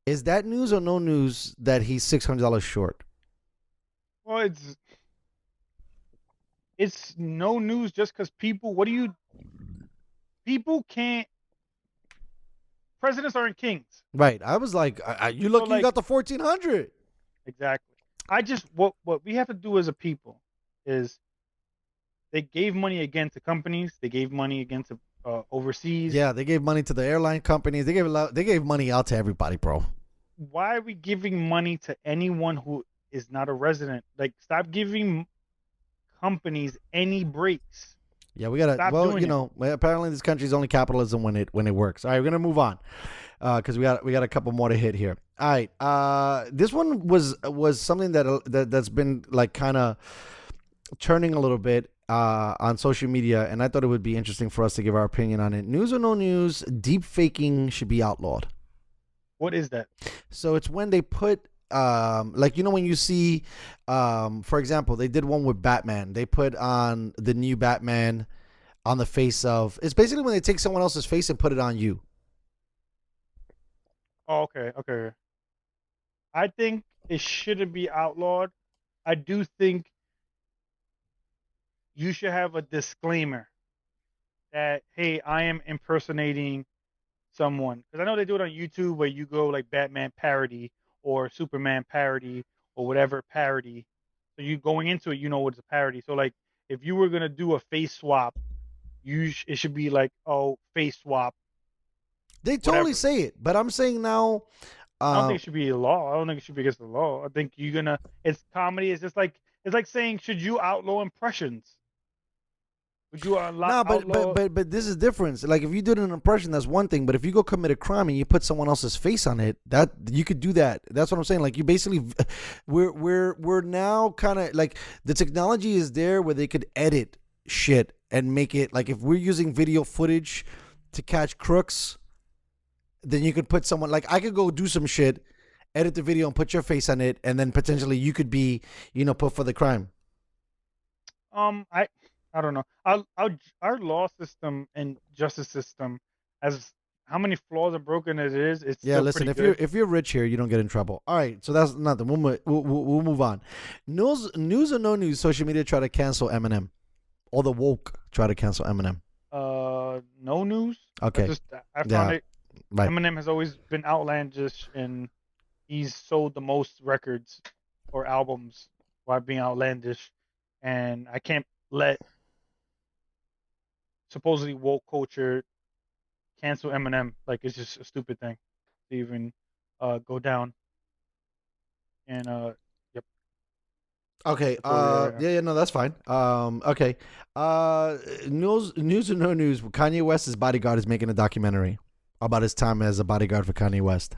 Is that news or no news that he's $600 short? Well, it's no news just because people. People can't. Presidents aren't kings. Right. I was like, you look, you got the $1,400. Exactly. I just what we have to do as a people is they gave money again to companies. They gave money again to overseas. Yeah, they gave money to the airline companies. They gave money out to everybody, bro. Why are we giving money to anyone who is not a resident? Like, stop giving companies any breaks. Yeah, we gotta. Stop well, doing apparently this country's only capitalism when it works. All right, we're gonna move on because we got a couple more to hit here. All right, this one was something that's been like kind of turning a little bit on social media, and I thought it would be interesting for us to give our opinion on it. News or no news? Deep faking should be outlawed. What is that? So it's when they put when you see for example, they did one with Batman. They put on the new Batman on the face of, it's basically when they take someone else's face and put it on you. Oh, okay. I think it shouldn't be outlawed. I do think you should have a disclaimer that, hey, I am impersonating someone. Because I know they do it on YouTube where you go like Batman parody or Superman parody or whatever parody. So you going into it, you know it's a parody. So like if you were going to do a face swap, it should be like, oh, face swap. They totally say it, but I'm saying now I don't think it should be a law. I don't think it should be against the law. I think it's comedy. It's just like, it's like saying, should you outlaw impressions? Would you outlaw? No, but this is different. Like if you did an impression, that's one thing. But if you go commit a crime and you put someone else's face on it, that you could do that. That's what I'm saying. Like you basically, we're now kind of like the technology is there where they could edit shit and make it like if we're using video footage to catch crooks, then you could put someone like I could go do some shit, edit the video and put your face on it, and then potentially you could be put for the crime. I don't know. Our law system and justice system, as how many flaws and broken it is, it's still listen. pretty If you're rich here, you don't get in trouble. All right, so that's nothing. We'll move on. News or no news? Social media try to cancel Eminem, or the woke try to cancel Eminem. No news. Okay. I found it. Right. Eminem has always been outlandish, and he's sold the most records or albums while being outlandish, and I can't let supposedly woke culture cancel Eminem. Like it's just a stupid thing to even go down. And yep, Okay. that's where we are right now. Yeah. No, that's fine. Okay. News or no news? Kanye West's bodyguard is making a documentary about his time as a bodyguard for Kanye West.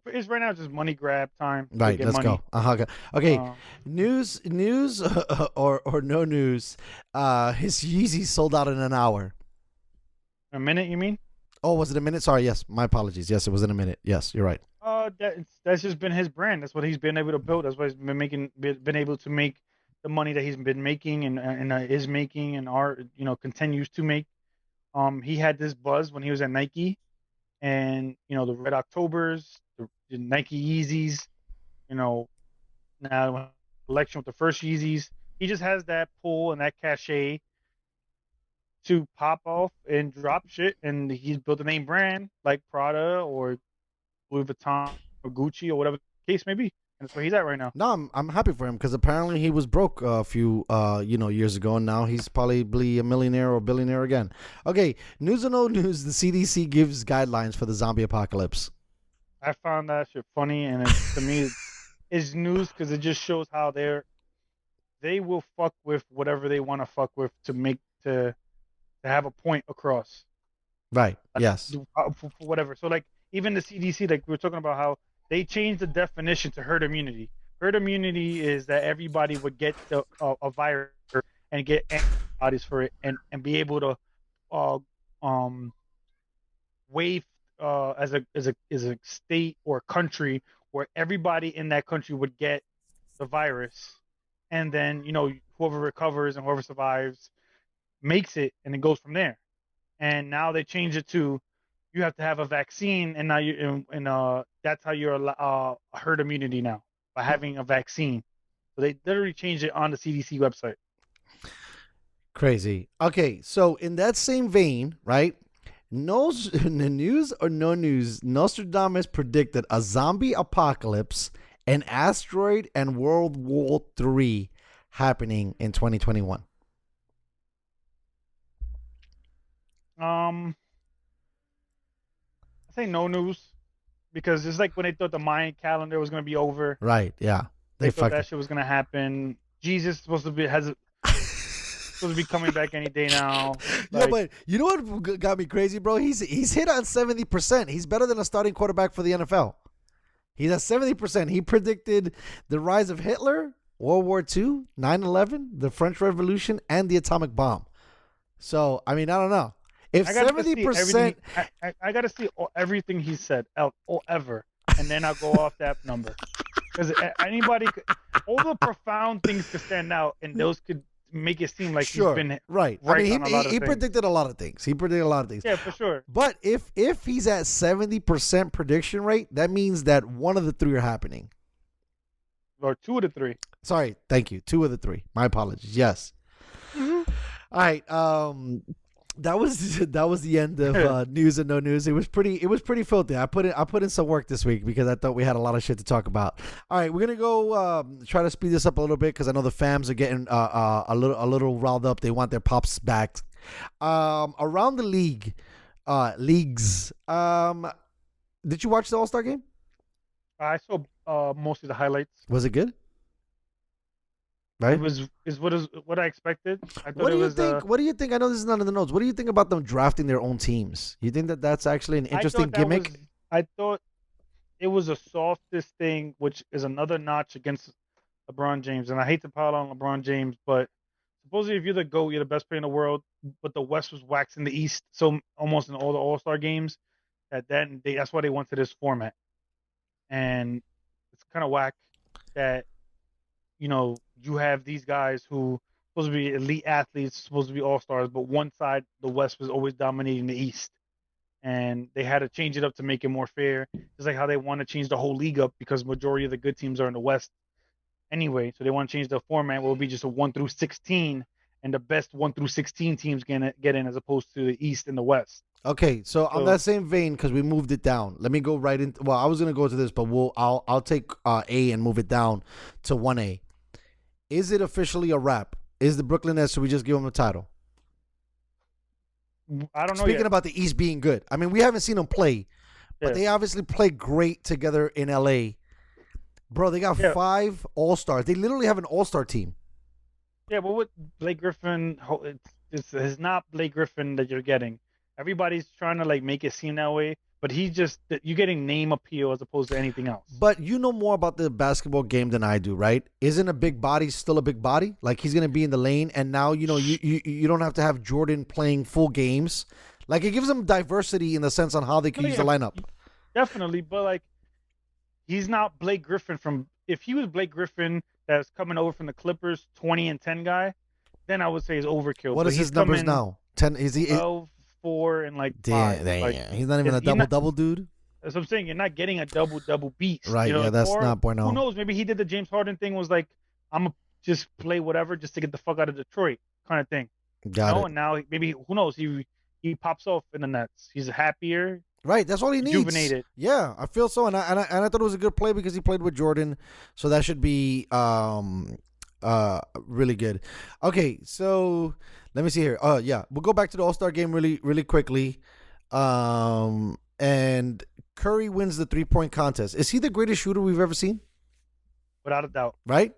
It's right now just money grab time. To Right. get Let's money. go. Okay. Um, News. Or no news? His Yeezy sold out in an hour. a minute, you mean? Oh, was it a minute? Sorry. Yes. My apologies. Yes, it was in a minute. Yes, you're right. That's just been his brand. That's what he's been able to build. That's why he's been able to make the money that he's been making and is making and continues to make. He had this buzz when he was at Nike, and the Red Octobers, the Nike Yeezys, now collection with the first Yeezys. He just has that pull and that cachet to pop off and drop shit, and he's built a name brand like Prada or Louis Vuitton or Gucci or whatever the case may be. And that's where he's at right now. No, I'm happy for him because apparently he was broke a few years ago, and now he's probably a millionaire or billionaire again. Okay, news or no news? The CDC gives guidelines for the zombie apocalypse. I found that shit funny, and to me, it's news because it just shows how they will fuck with whatever they want to fuck with to have a point across. Right. Yes. For whatever. So like even the CDC, like we were talking about how they changed the definition to herd immunity. Herd immunity is that everybody would get a virus and get antibodies for it and be able to wave as a state or country where everybody in that country would get the virus, and then whoever recovers and whoever survives makes it, and it goes from there. And now they change it to you have to have a vaccine, and now that's how you're herd immunity now, by having a vaccine. So they literally changed it on the CDC website. Crazy. Okay, so in that same vein, right? News or no news? Nostradamus predicted a zombie apocalypse, an asteroid, and World War III happening in 2021. I say no news because it's like when they thought the Mayan calendar was gonna be over. Right. Yeah. They thought that shit was gonna happen. Jesus is supposed to be coming back any day now. Yeah, but you know what got me crazy, bro? He's hit on 70%. He's better than a starting quarterback for the NFL. He's at 70%. He predicted the rise of Hitler, World War II, 9/11, the French Revolution, and the atomic bomb. So, I mean, I don't know. If 70%, I gotta see everything he said ever, and then I'll go off that number. Because all the profound things could stand out, and those could make it seem like he's been right. I mean, he predicted a lot of things. Yeah, for sure. But if he's at 70% prediction rate, that means that one of the three are happening. Or two of the three. Sorry, thank you. Two of the three. My apologies. Yes. Mm-hmm. All right. That was the end of news and no news. It was pretty filthy. I put in some work this week because I thought we had a lot of shit to talk about. All right, we're gonna go try to speed this up a little bit because I know the fams are getting a little riled up. They want their pops back. Around the leagues. Did you watch the All-Star game? I saw mostly the highlights. Was it good? Right? It was what I expected. What do you think? What do you think? I know this is not in the notes. What do you think about them drafting their own teams? You think that that's actually an interesting gimmick? I thought it was the softest thing, which is another notch against LeBron James. And I hate to pile on LeBron James, but supposedly if you're the GOAT, you're the best player in the world. But the West was waxing the East, so almost in all the All-Star games, that's why they went to this format. And it's kind of whack that you have these guys who supposed to be elite athletes, supposed to be all-stars, but one side, the West, was always dominating the East. And they had to change it up to make it more fair. Just like how they want to change the whole league up because majority of the good teams are in the West anyway. So they want to change the format where it'll be just a 1 through 16. and the best 1 through 16 teams get in as opposed to the East and the West. Okay, so on that same vein, because we moved it down, let me go right into. Well, I was gonna go to this, but I'll take A and move it down to 1A. Is it officially a wrap? Is the Brooklyn Nets? Should we just give them a title? I don't know. Speaking about the East being good, I mean, we haven't seen them play, but they obviously play great together in LA. Bro, they got 5 All-Stars. They literally have an All-Star team. Yeah, but with Blake Griffin, it's not Blake Griffin that you're getting. Everybody's trying to like make it seem that way, but you're getting name appeal as opposed to anything else. But you know more about the basketball game than I do, right? Isn't a big body still a big body? Like he's gonna be in the lane, and now you don't have to have Jordan playing full games. Like it gives them diversity in the sense on how they can use the lineup. Definitely, but like he's not Blake Griffin from. If he was Blake Griffin that's coming over from the Clippers, 20-10 guy, then I would say it's overkill. What is his numbers now? 10? Is he 12, 4, and like 5? Like, he's not even a double dude. That's what I'm saying. You're not getting a double beast. Right? You know? Yeah, that's not bueno. Who knows? Maybe he did the James Harden thing. Was like, I'm gonna just play whatever just to get the fuck out of Detroit, kind of thing. Got it. And now maybe who knows? He pops off in the Nets. He's happier. Right, that's all he needs. Rejuvenated. Yeah, I feel so, and I thought it was a good play because he played with Jordan, so that should be really good. Okay, so let me see here. Yeah, we'll go back to the All-Star game really quickly. And Curry wins the 3-point contest. Is he the greatest shooter we've ever seen? Without a doubt. Right?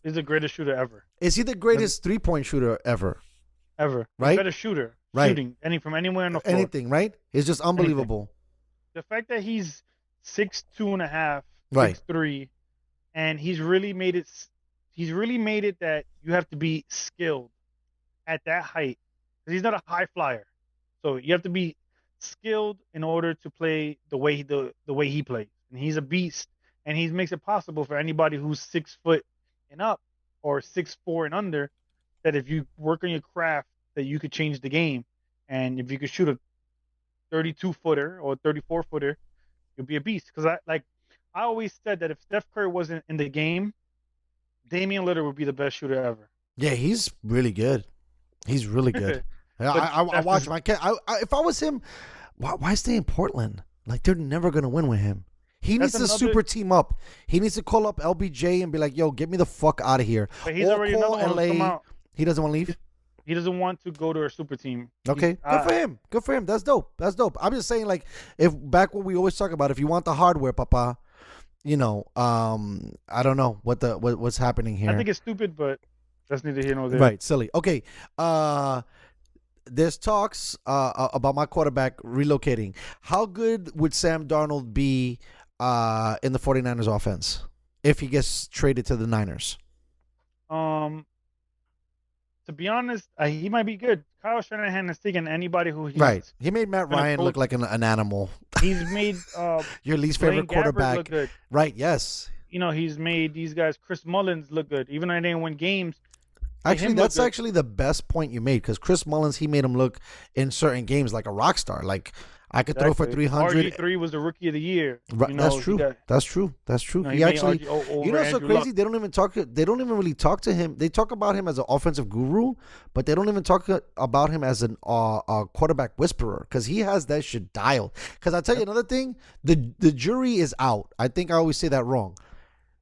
He's the greatest shooter ever. Is he the greatest 3-point shooter ever? Ever. Right? Better shooter. Right. Shooting from anywhere on the floor. Anything, right? It's just unbelievable. The fact that he's 6'2.5", right, 6'3", and he's really made it that you have to be skilled at that height. Because he's not a high flyer. So you have to be skilled in order to play the way he plays. And he's a beast. And he makes it possible for anybody who's 6 foot and up or 6'4" and under, that if you work on your craft, that you could change the game. And if you could shoot a 32-footer or 34-footer, you'll be a beast. Because I always said that if Steph Curry wasn't in the game, Damian Lillard would be the best shooter ever. Yeah, he's really good. He's really good. I watch him. If I was him, why stay in Portland? Like they're never gonna win with him. He needs to super team up. He needs to call up LBJ and be like, "Yo, get me the fuck out of here." But he's already another one who's come out. He doesn't want to leave. He doesn't want to go to a super team. Okay, good for him. Good for him. That's dope. I'm just saying, like, if back what we always talk about, if you want the hardware, Papa, I don't know what's happening here. I think it's stupid, but that's neither here nor there. Right, silly. Okay, there's talks about my quarterback relocating. How good would Sam Darnold be in the 49ers offense if he gets traded to the Niners? To be honest, he might be good. Kyle Shanahan has taken anybody who he's right. He made Matt Ryan look like an animal. He's made your least favorite quarterback look good. Right? Yes. He's made these guys, Chris Mullins, look good. Even though they didn't win games. Actually, that's actually the best point you made because Chris Mullins, he made him look in certain games like a rock star. Like I could throw for 300. RG3 was the rookie of the year. Right, that's true. That's true. He actually, it's so crazy. They don't even talk. They don't even really talk to him. They talk about him as an offensive guru, but they don't even talk about him as a quarterback whisperer because he has that shit dialed. Because I tell you another thing, the jury is out. I think I always say that wrong.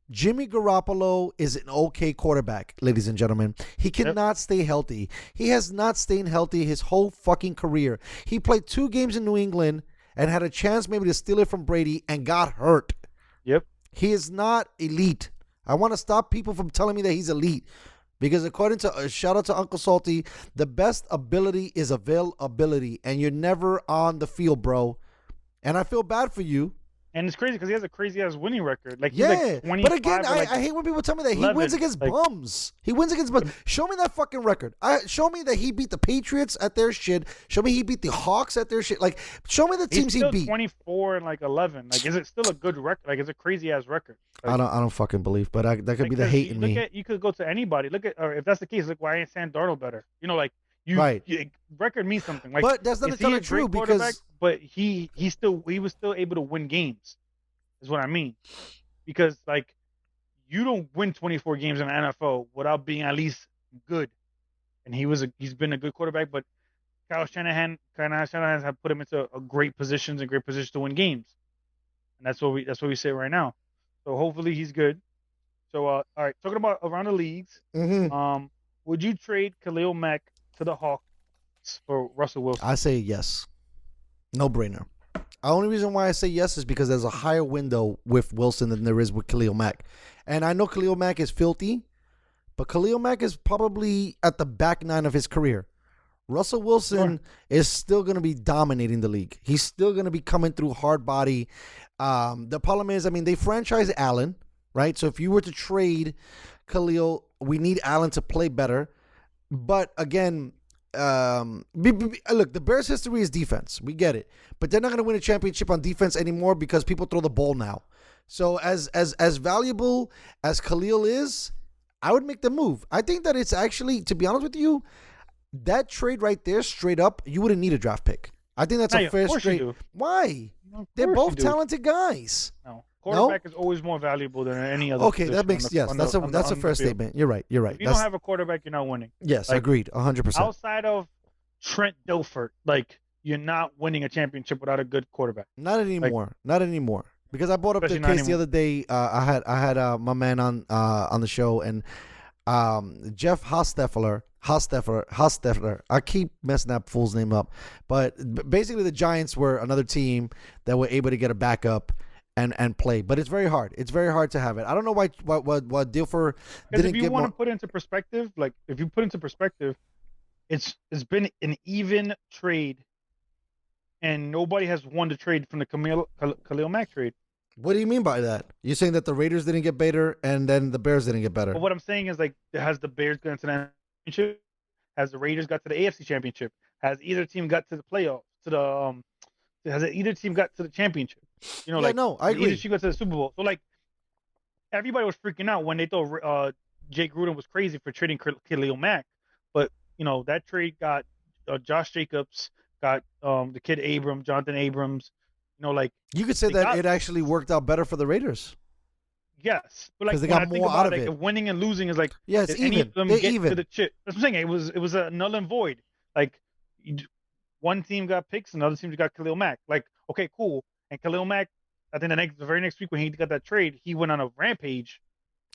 Jimmy Garoppolo is an okay quarterback, ladies and gentlemen. He cannot stay healthy. He has not stayed healthy his whole fucking career. He played 2 games in New England and had a chance maybe to steal it from Brady and got hurt. Yep. He is not elite. I want to stop people from telling me that he's elite because according to, shout out to Uncle Salty, the best ability is availability and you're never on the field, bro. And I feel bad for you. And it's crazy because he has a crazy ass winning record. Like, yeah, but again, I hate when people tell me that 11, he wins against bums. He wins against bums. Show me that fucking record. Show me that he beat the Patriots at their shit. Show me he beat the Hawks at their shit. Like, show me the teams he beat. 24 and 11. Like, is it still a good record? Like, it's a crazy ass record. Like, I don't fucking believe. But that could be the hate in me. You could go to anybody. Or if that's the case, look, why ain't Sam Darnold better? Record means something. Like, but that's not entirely true because. But he was still able to win games. Is what I mean, because you don't win 24 games in the NFL without being at least good, and he's been a good quarterback. But Kyle Shanahan have put him into great positions to win games, and that's what we say right now. So hopefully he's good. So all right, talking about around the leagues, would you trade Khalil Mack to the Hawks for Russell Wilson? I say yes. No brainer. The only reason why I say yes is because there's a higher window with Wilson than there is with Khalil Mack. And I know Khalil Mack is filthy, but Khalil Mack is probably at the back nine of his career. Russell Wilson is still going to be dominating the league. He's still going to be coming through hard body. The problem is, I mean, they franchise Allen, right? So if you were to trade Khalil, we need Allen to play better. But again, look, the Bears' history is defense. We get it. But they're not going to win a championship on defense anymore because people throw the ball now. So as valuable as Khalil is, I would make the move. I think that it's actually, to be honest with you, that trade right there, straight up, you wouldn't need a draft pick. I think that's a fair trade. Why? They're both talented guys. No. Quarterback is always more valuable than any other. Okay, that makes that's a fair statement. You're right. If you don't have a quarterback, you're not winning. Yes, agreed, 100%. Outside of Trent Dilfer, you're not winning a championship without a good quarterback. Not anymore. Not anymore. Because I brought up the case the other day. I had my man on the show, and Jeff Hostetler. I keep messing that fool's name up, but basically the Giants were another team that were able to get a backup and play. But it's very hard. It's very hard to have it. I don't know why Dilfer didn't get more. If you want to put into perspective, it's been an even trade, and nobody has won the trade from the Khalil Mack trade. What do you mean by that? You're saying that the Raiders didn't get better and then the Bears didn't get better? But what I'm saying is, has the Bears gone to the championship? Has the Raiders got to the AFC championship? Has either team got to the playoffs? Has either team got to the championship? No, I agree. Either team got to the Super Bowl. So everybody was freaking out when they thought Jake Gruden was crazy for trading Khalil Mack. But that trade got Josh Jacobs, got the kid Jonathan Abrams. You could say that it actually worked out better for the Raiders. Yes, but because they got more out of it. If winning and losing is it's even. Any of them get to the chip. That's what I'm saying. It was a null and void. One team got picks, another team got Khalil Mack. Okay, cool. And Khalil Mack, I think the very next week when he got that trade, he went on a rampage.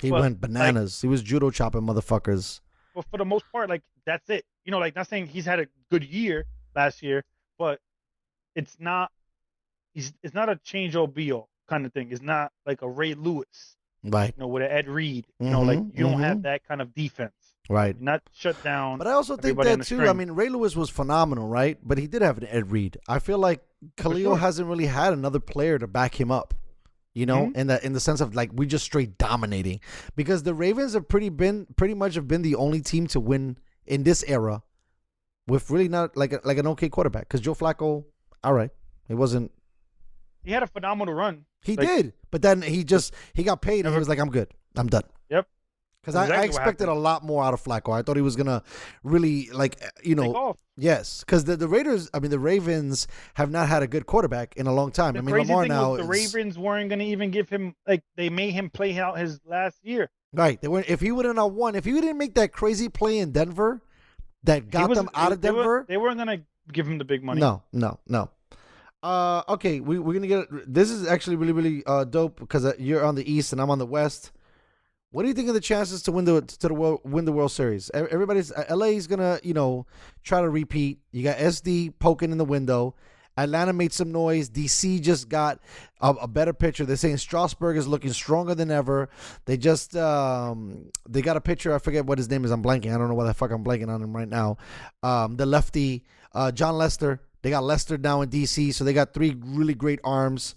He went bananas. He was judo chopping motherfuckers. But for the most part, that's it. Not saying he's had a good year last year, but it's not a change or be all kind of thing. It's not like a Ray Lewis, right? With an Ed Reed. You don't have that kind of defense, right? You're not shut down. But I also think that too. I mean, Ray Lewis was phenomenal, right? But he did have an Ed Reed. I feel like Khalil hasn't really had another player to back him up. In the sense of we just straight dominating, because the Ravens have pretty much have been the only team to win in this era with really not like an okay quarterback. Because Joe Flacco, all right, it wasn't. He had a phenomenal run. He did, but then he got paid and he was like, I'm good. I'm done. Yep. Because I expected a lot more out of Flacco. I thought he was going to really, yes. Because the Ravens have not had a good quarterback in a long time. Lamar now the Ravens weren't going to even give him, they made him play out his last year. Right. They weren't. If he would have not won, if he didn't make that crazy play in Denver that got them out of Denver. They weren't going to give him the big money. No. Okay, we're gonna get. This is actually really, really dope because you're on the East and I'm on the West. What do you think of the chances to win the World Series? Everybody's LA's gonna try to repeat. You got SD poking in the window. Atlanta made some noise. DC just got a better pitcher. They're saying Strasburg is looking stronger than ever. They just they got a pitcher. I forget what his name is. I'm blanking. I don't know why the fuck I'm blanking on him right now. The lefty John Lester. They got Lester now in DC, so they got three really great arms.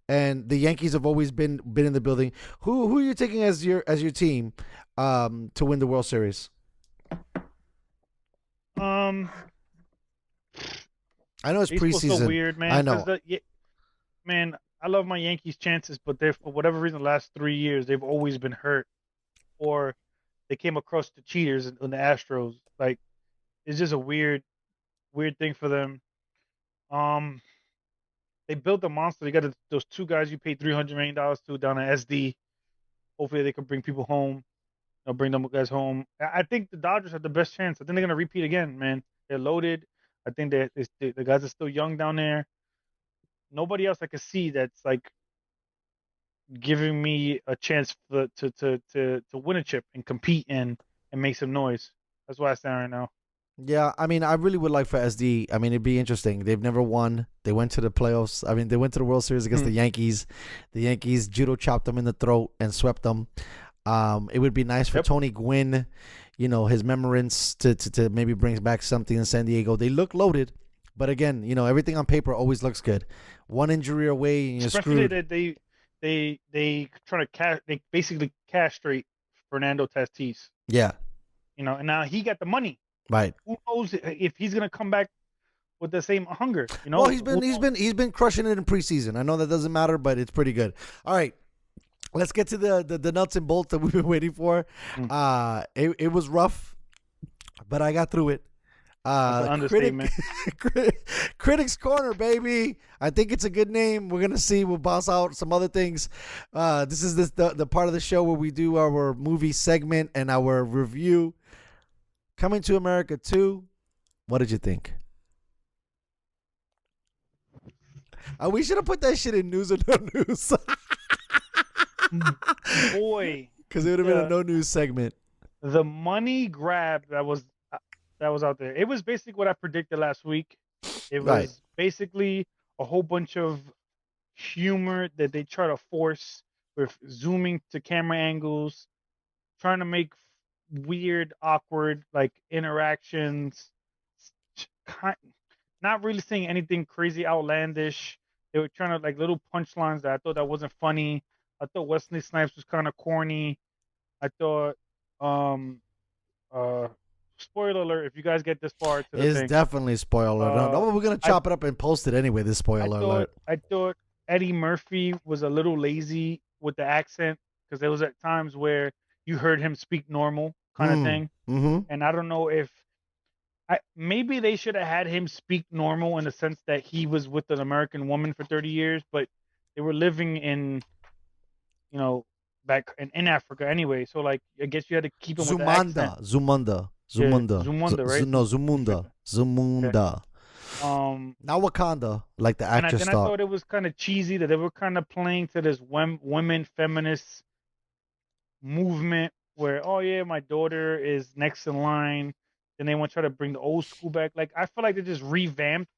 And the Yankees have always been in the building. Who are you taking as your team to win the World Series? I know it's preseason. So weird, man. I know. Man, I love my Yankees' chances, but they're, for whatever reason, the last 3 years they've always been hurt, or they came across the cheaters in the Astros. It's just a weird thing for them. They built a monster. They got those two guys you paid $300 million to down at SD. Hopefully they can bring people home. bring them guys home. I think the Dodgers have the best chance. I think they're gonna repeat again, man. They're loaded. I think that the guys are still young down there. Nobody else I can see that's like giving me a chance to win a chip and compete and make some noise. That's why I stand right now. Yeah, I mean, I really would like for SD. I mean, it'd be interesting. They've never won. They went to the playoffs. I mean, they went to the World Series against the Yankees. The Yankees judo chopped them in the throat and swept them. It would be nice for Tony Gwynn, his remembrance to maybe bring back something in San Diego. They look loaded, but again, everything on paper always looks good. One injury away and you're Especially screwed. that they try to they basically castrate Fernando Tatis. Yeah. And now he got the money. Right. Who knows if he's gonna come back with the same hunger? Well, he's been crushing it in preseason. I know that doesn't matter, but it's pretty good. All right, let's get to the nuts and bolts that we've been waiting for. It was rough, but I got through it. Critic's Corner, baby. I think it's a good name. We're gonna see. We'll bounce out some other things. This is the part of the show where we do our movie segment and our review. Coming to America 2. What did you think? We should have put that shit in news or no news. Boy, because it would have been a no news segment. The money grab that was out there. It was basically what I predicted last week. It was basically a whole bunch of humor that they try to force with zooming to camera angles, trying to make weird, awkward like interactions. Not really saying anything crazy, outlandish. They were trying to like little punchlines that I thought that wasn't funny. I thought Wesley Snipes was kind of corny. I thought, spoiler alert, if you guys get this far to the thing. It's definitely spoiler alert. No, we're going to chop it up and post it anyway, this spoiler alert. I thought Eddie Murphy was a little lazy with the accent because there was at times where you heard him speak normal kind of thing. Mm-hmm. And I don't know if maybe they should have had him speak normal in the sense that he was with an American woman for 30 years, but they were living in, back in Africa anyway. So like, I guess you had to keep him with the accent. Zumunda, right? No, Zamunda. Not Wakanda, like the actress and I thought it was kind of cheesy that they were kind of playing to this women feminist movement where, oh yeah, my daughter is next in line. Then they want to try to bring the old school back. Like, I feel like they just revamped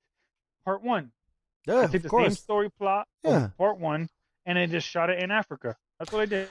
part 1. Yeah, they took the same story plot of part 1 and they just shot it in Africa. That's what they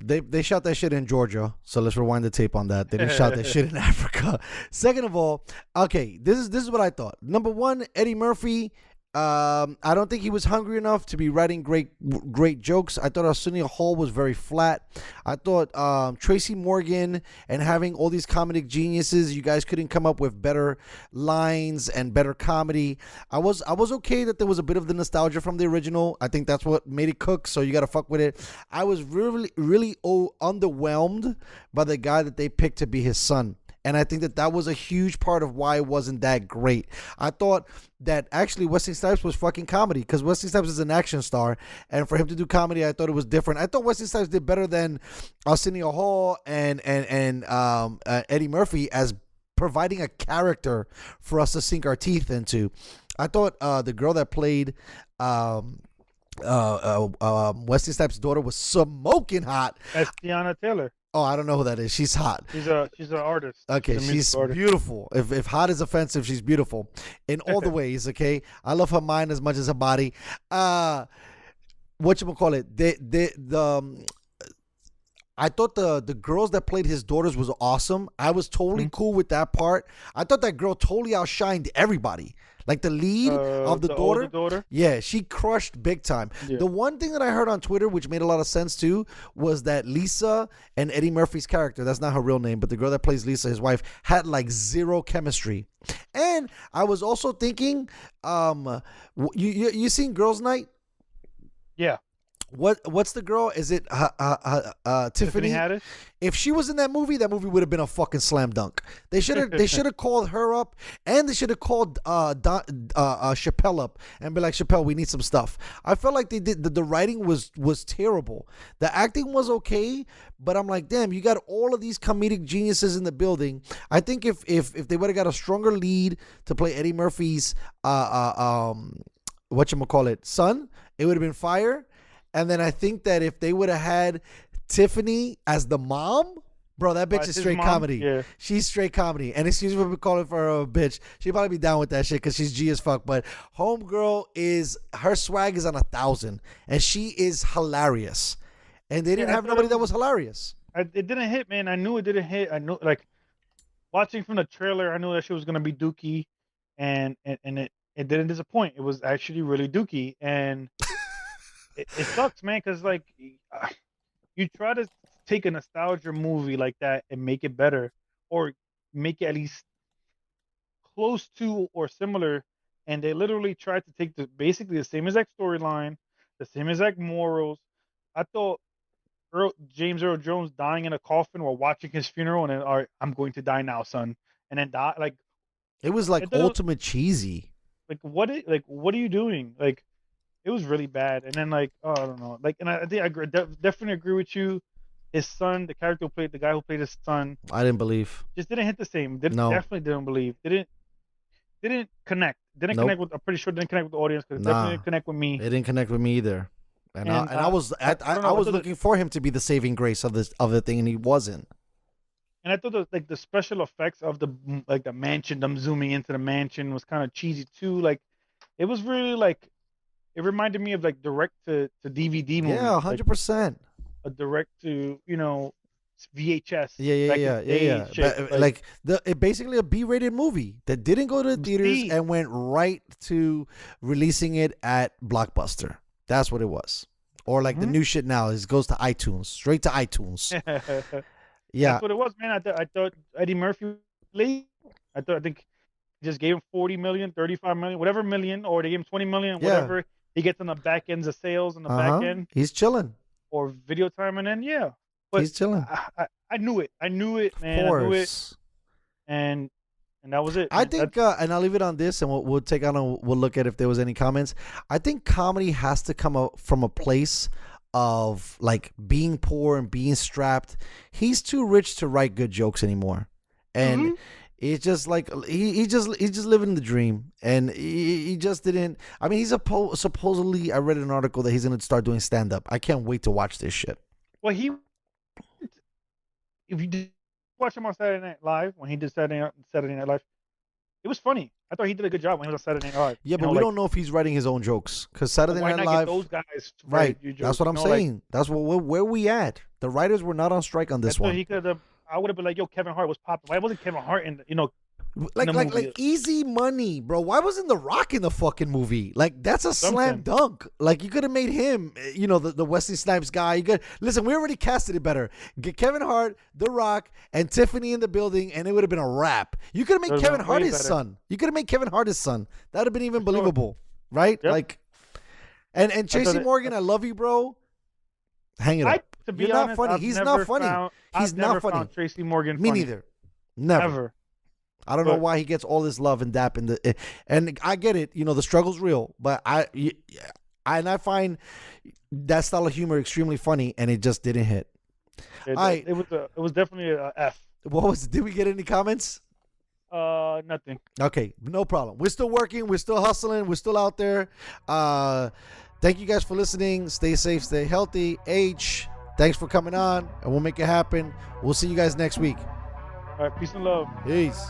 did. They shot that shit in Georgia, so let's rewind the tape on that. They didn't shot that shit in Africa. Second of all, okay, this is what I thought. Number one, Eddie Murphy. I don't think he was hungry enough to be writing great jokes. I thought Arsenio Hall was very flat. I thought Tracy Morgan and having all these comedic geniuses, you guys couldn't come up with better lines and better comedy. I was okay that there was a bit of the nostalgia from the original. I think that's what made it cook, so you got to fuck with it. I was really underwhelmed by the guy that they picked to be his son. And I think that was a huge part of why it wasn't that great. I thought that actually Wesley Snipes was fucking comedy because Wesley Snipes is an action star. And for him to do comedy, I thought it was different. I thought Wesley Snipes did better than Arsenio Hall and Eddie Murphy as providing a character for us to sink our teeth into. I thought the girl that played Wesley Snipes' daughter was smoking hot. That's Tiana Taylor. Oh, I don't know who that is. She's hot. She's an artist. Okay, she's beautiful. If hot is offensive, she's beautiful in all the ways. Okay, I love her mind as much as her body. Whatchamacallit? I thought the girls that played his daughters was awesome. I was totally cool with that part. I thought that girl totally outshined everybody. Like the lead of the daughter. Yeah, she crushed big time. Yeah. The one thing that I heard on Twitter, which made a lot of sense too, was that Lisa and Eddie Murphy's character, that's not her real name, but the girl that plays Lisa, his wife, had like zero chemistry. And I was also thinking, you seen Girls Night? Yeah. what's the girl? Is it Tiffany? Haddish? If she was in that movie would have been a fucking slam dunk. They should have called her up, and they should have called Chappelle up and be like, Chappelle, we need some stuff. I felt like they did the writing was terrible. The acting was okay, but I'm like, damn, you got all of these comedic geniuses in the building. I think if they would have got a stronger lead to play Eddie Murphy's whatchamacallit, son, it would have been fire. And then I think that if they would have had Tiffany as the mom, bro, that bitch is straight comedy. Yeah. She's straight comedy. And excuse me for calling her a bitch. She'd probably be down with that shit because she's G as fuck. But homegirl her swag is on 1,000. And she is hilarious. And they didn't have nobody that was hilarious. It didn't hit, man. I knew it didn't hit. I knew, like, watching from the trailer, I knew that she was going to be dookie. And it didn't disappoint. It was actually really dookie. And... It sucks, man, because like you try to take a nostalgia movie like that and make it better, or make it at least close to or similar, and they literally tried to take basically the same exact storyline, the same exact morals. I thought James Earl Jones dying in a coffin while watching his funeral, and then, all right, I'm going to die now, son, and then die. Like it was like ultimate cheesy. Like what are you doing? Like. It was really bad, and then like, oh, I don't know, like, and I think I definitely agree with you. His son, the character who played the guy who played his son, I didn't believe. Just didn't hit the same. No. Definitely didn't believe. Didn't connect. Didn't Nope. connect with. I'm pretty sure didn't connect with the audience because it definitely didn't connect with me. It didn't connect with me either. And I was looking for him to be the saving grace of the thing, and he wasn't. And I thought the special effects of the mansion, them zooming into the mansion, was kind of cheesy too. Like, it was really like. It reminded me of like direct to DVD movies. Yeah, 100%. Like a direct to VHS. Yeah. It basically a B-rated movie that didn't go to the theaters and went right to releasing it at Blockbuster. That's what it was. Or like the new shit now goes to iTunes, straight to iTunes. Yeah, that's what it was, man. I thought Eddie Murphy. I think just gave him 40 million, 35 million, whatever million, or they gave him 20 million, whatever. He gets on the back ends of sales on the back end. He's chilling. Or video time, and then but he's chilling. I knew it. I knew it, man. Of course. I knew it. And that was it. I think, and I'll leave it on this, and we'll take on we'll look at if there was any comments. I think comedy has to come from a place of like being poor and being strapped. He's too rich to write good jokes anymore, and. It's just like he's just living the dream, and he just didn't. I mean, he's supposedly. I read an article that he's gonna start doing stand up. I can't wait to watch this shit. Well, if you did watch him on Saturday Night Live when he did Saturday Night Live, it was funny. I thought he did a good job when he was on Saturday Night Live. Yeah, but we don't know if he's writing his own jokes because Saturday Night Live. Get those guys to right? Jokes, that's what I'm saying. That's where we at. The writers were not on strike on this one. He could have. I would have been like, yo, Kevin Hart was popping. Why wasn't Kevin Hart in like easy money, bro? Why wasn't The Rock in the fucking movie? Like, that's a slam dunk. Like, you could have made him, the Wesley Snipes guy. Listen, we already casted it better. Get Kevin Hart, The Rock, and Tiffany in the building, and it would have been a wrap. You could have made Kevin Hart his son. You could have made Kevin Hart his son. That would have been even believable, right? Yep. Like, and Tracy Morgan, I love you, bro. Hang it up. To be honest, not funny. He's not funny. He's not funny. Found Tracy Morgan funny. Me neither. Never. I don't know why he gets all this love and dap and I get it. The struggle's real, but I find that style of humor extremely funny, and it just didn't hit. It was definitely a F. Did we get any comments? Nothing. Okay, no problem. We're still working. We're still hustling. We're still out there. Thank you guys for listening. Stay safe. Stay healthy. Thanks for coming on, and we'll make it happen. We'll see you guys next week. All right, peace and love. Peace.